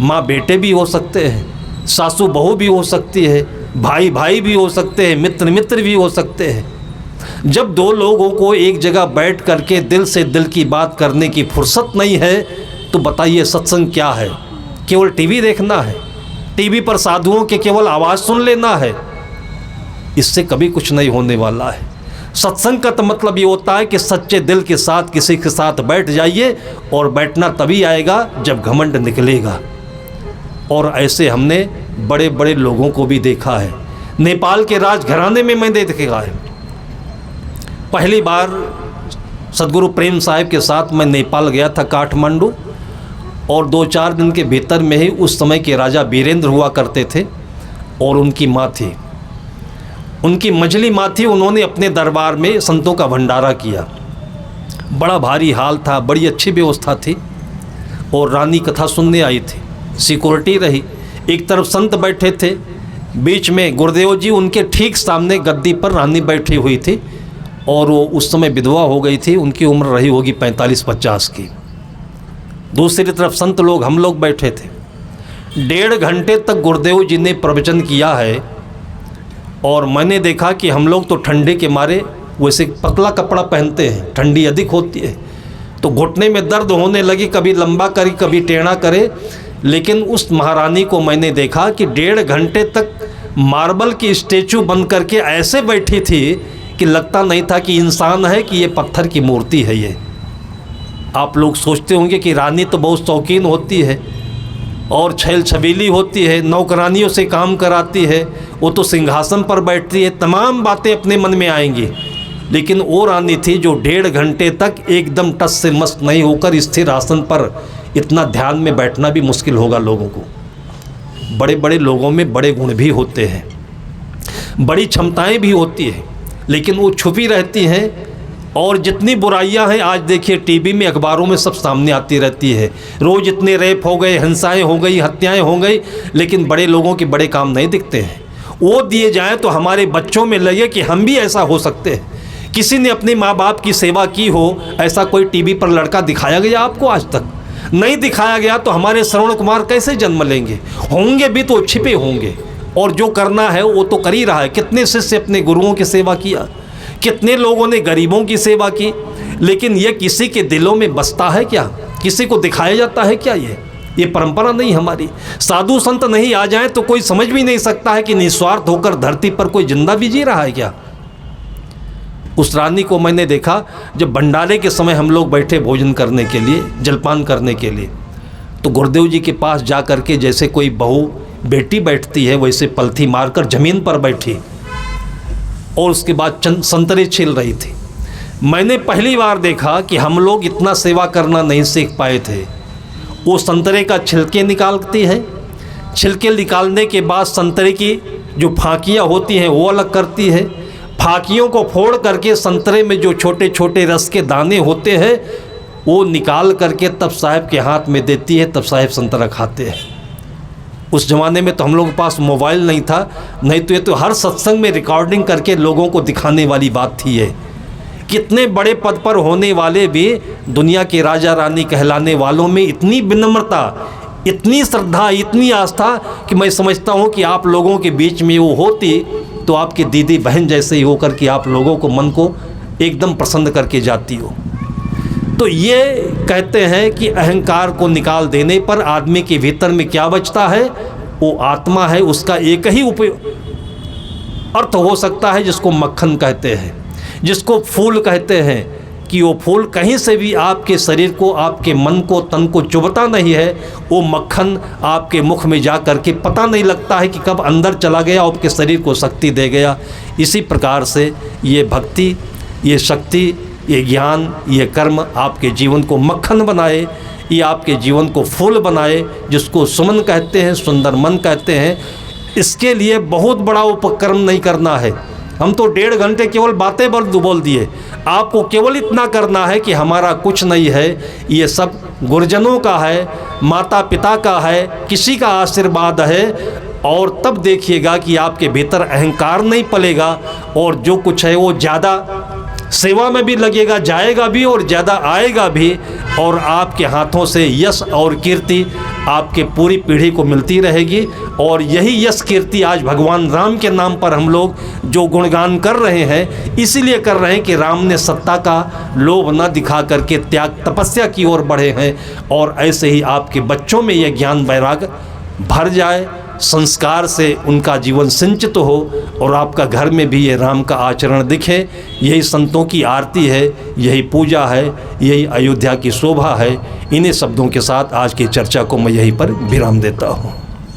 माँ बेटे भी हो सकते हैं, सासू बहू भी हो सकती है, भाई भाई भी हो सकते हैं, मित्र मित्र भी हो सकते हैं। जब 2 लोगों को एक जगह बैठ करके दिल से दिल की बात करने की फुर्सत नहीं है, तो बताइए सत्संग क्या है? केवल टीवी देखना है, टीवी पर साधुओं के केवल आवाज़ सुन लेना है? इससे कभी कुछ नहीं होने वाला है। सत्संग का तो मतलब ये होता है कि सच्चे दिल के साथ किसी के साथ बैठ जाइए, और बैठना तभी आएगा जब घमंड निकलेगा। और ऐसे हमने बड़े बड़े लोगों को भी देखा है। नेपाल के राजघराने में मैंने देखा है। पहली बार सदगुरु प्रेम साहिब के साथ मैं नेपाल गया था, काठमांडू, और 2-4 दिन के भीतर में ही उस समय के राजा वीरेंद्र हुआ करते थे और उनकी माँ थी, उनकी मंझली माँ थी। उन्होंने अपने दरबार में संतों का भंडारा किया। बड़ा भारी हाल था, बड़ी अच्छी व्यवस्था थी और रानी कथा सुनने आई थी। सिक्योरिटी रही, एक तरफ संत बैठे थे, बीच में गुरुदेव जी, उनके ठीक सामने गद्दी पर रानी बैठी हुई थी और वो उस समय विधवा हो गई थी, उनकी उम्र रही होगी 45-50 की। दूसरी तरफ संत लोग, हम लोग बैठे थे। 1.5 घंटे तक गुरुदेव जी ने प्रवचन किया है और मैंने देखा कि हम लोग तो ठंडे के मारे वैसे पतला कपड़ा पहनते हैं, ठंडी अधिक होती है तो घुटने में दर्द होने लगी, कभी लंबा करे कभी टेढ़ा करे। लेकिन उस महारानी को मैंने देखा कि 1.5 घंटे तक मार्बल की स्टैचू बन करके ऐसे बैठी थी कि लगता नहीं था कि इंसान है, कि ये पत्थर की मूर्ति है। ये आप लोग सोचते होंगे कि रानी तो बहुत शौकीन होती है और छैल छबीली होती है, नौकरानियों से काम कराती है, वो तो सिंहासन पर बैठती है, तमाम बातें अपने मन में आएंगी। लेकिन वो रानी थी जो 1.5 घंटे तक एकदम टस से मस्त नहीं होकर स्थिर आसन पर, इतना ध्यान में बैठना भी मुश्किल होगा लोगों को। बड़े बड़े लोगों में बड़े गुण भी होते हैं, बड़ी क्षमताएं भी होती हैं, लेकिन वो छुपी रहती हैं। और जितनी बुराइयां हैं आज देखिए टीवी में, अखबारों में सब सामने आती रहती है। रोज़ इतने रेप हो गए, हिंसाएं हो गई, हत्याएं हो गई, लेकिन बड़े लोगों के बड़े काम नहीं दिखते हैं। वो दिए जाएं तो हमारे बच्चों में लगे कि हम भी ऐसा हो सकते हैं। किसी ने अपने माँ बाप की सेवा की हो, ऐसा कोई टीवी पर लड़का दिखाया गया आपको? आज तक नहीं दिखाया गया। तो हमारे श्रवण कुमार कैसे जन्म लेंगे? होंगे भी तो छिपे होंगे, और जो करना है वो तो कर ही रहा है। कितने शिष्य अपने गुरुओं की सेवा किया, कितने लोगों ने गरीबों की सेवा की, लेकिन ये किसी के दिलों में बसता है क्या? किसी को दिखाया जाता है क्या? ये परंपरा नहीं हमारी। साधु संत नहीं आ जाए तो कोई समझ भी नहीं सकता है कि निस्वार्थ होकर धरती पर कोई जिंदा भी जी रहा है क्या? उस रानी को मैंने देखा जब भंडारे के समय हम लोग बैठे भोजन करने के लिए, जलपान करने के लिए, तो गुरुदेव जी के पास जा कर के जैसे कोई बहू बेटी बैठती है वैसे पलथी मारकर ज़मीन पर बैठी और उसके बाद संतरे छील रही थी। मैंने पहली बार देखा कि हम लोग इतना सेवा करना नहीं सीख पाए थे। वो संतरे का छिलके निकालती है, छिलके निकालने के बाद संतरे की जो फांकियाँ होती हैं वो अलग करती है, फांकियों को फोड़ करके संतरे में जो छोटे छोटे रस के दाने होते हैं वो निकाल करके तब साहब के हाथ में देती है, तब साहब संतरा खाते हैं। उस ज़माने में तो हम लोगों के पास मोबाइल नहीं था, नहीं तो ये तो हर सत्संग में रिकॉर्डिंग करके लोगों को दिखाने वाली बात थी। ये कितने बड़े पद पर होने वाले भी दुनिया के राजा रानी कहलाने वालों में इतनी विनम्रता, इतनी श्रद्धा, इतनी आस्था कि मैं समझता हूँ कि आप लोगों के बीच में वो होती तो आपकी दीदी बहन जैसे ही होकर कि आप लोगों को मन को एकदम प्रसन्न करके जाती हो। तो ये कहते हैं कि अहंकार को निकाल देने पर आदमी के भीतर में क्या बचता है? वो आत्मा है। उसका एक ही अर्थ हो सकता है जिसको मक्खन कहते हैं, जिसको फूल कहते हैं, कि वो फूल कहीं से भी आपके शरीर को, आपके मन को, तन को चुभता नहीं है। वो मक्खन आपके मुख में जा कर के पता नहीं लगता है कि कब अंदर चला गया, आपके शरीर को शक्ति दे गया। इसी प्रकार से ये भक्ति, ये शक्ति, ये ज्ञान, ये कर्म आपके जीवन को मक्खन बनाए, ये आपके जीवन को फूल बनाए, जिसको सुमन कहते हैं, सुंदर मन कहते हैं। इसके लिए बहुत बड़ा उपक्रम नहीं करना है। हम तो 1.5 घंटे केवल बातें बोल दिए। आपको केवल इतना करना है कि हमारा कुछ नहीं है, ये सब गुरुजनों का है, माता पिता का है, किसी का आशीर्वाद है। और तब देखिएगा कि आपके भीतर अहंकार नहीं पलेगा और जो कुछ है वो ज़्यादा सेवा में भी लगेगा, जाएगा भी और ज़्यादा आएगा भी। और आपके हाथों से यश और कीर्ति आपके पूरी पीढ़ी को मिलती रहेगी। और यही यश कीर्ति आज भगवान राम के नाम पर हम लोग जो गुणगान कर रहे हैं, इसीलिए कर रहे हैं कि राम ने सत्ता का लोभ न दिखा करके त्याग तपस्या की ओर बढ़े हैं। और ऐसे ही आपके बच्चों में यह ज्ञान वैराग भर जाए, संस्कार से उनका जीवन सिंचित हो और आपका घर में भी ये राम का आचरण दिखे। यही संतों की आरती है, यही पूजा है, यही अयोध्या की शोभा है। इन्हीं शब्दों के साथ आज की चर्चा को मैं यहीं पर विराम देता हूँ।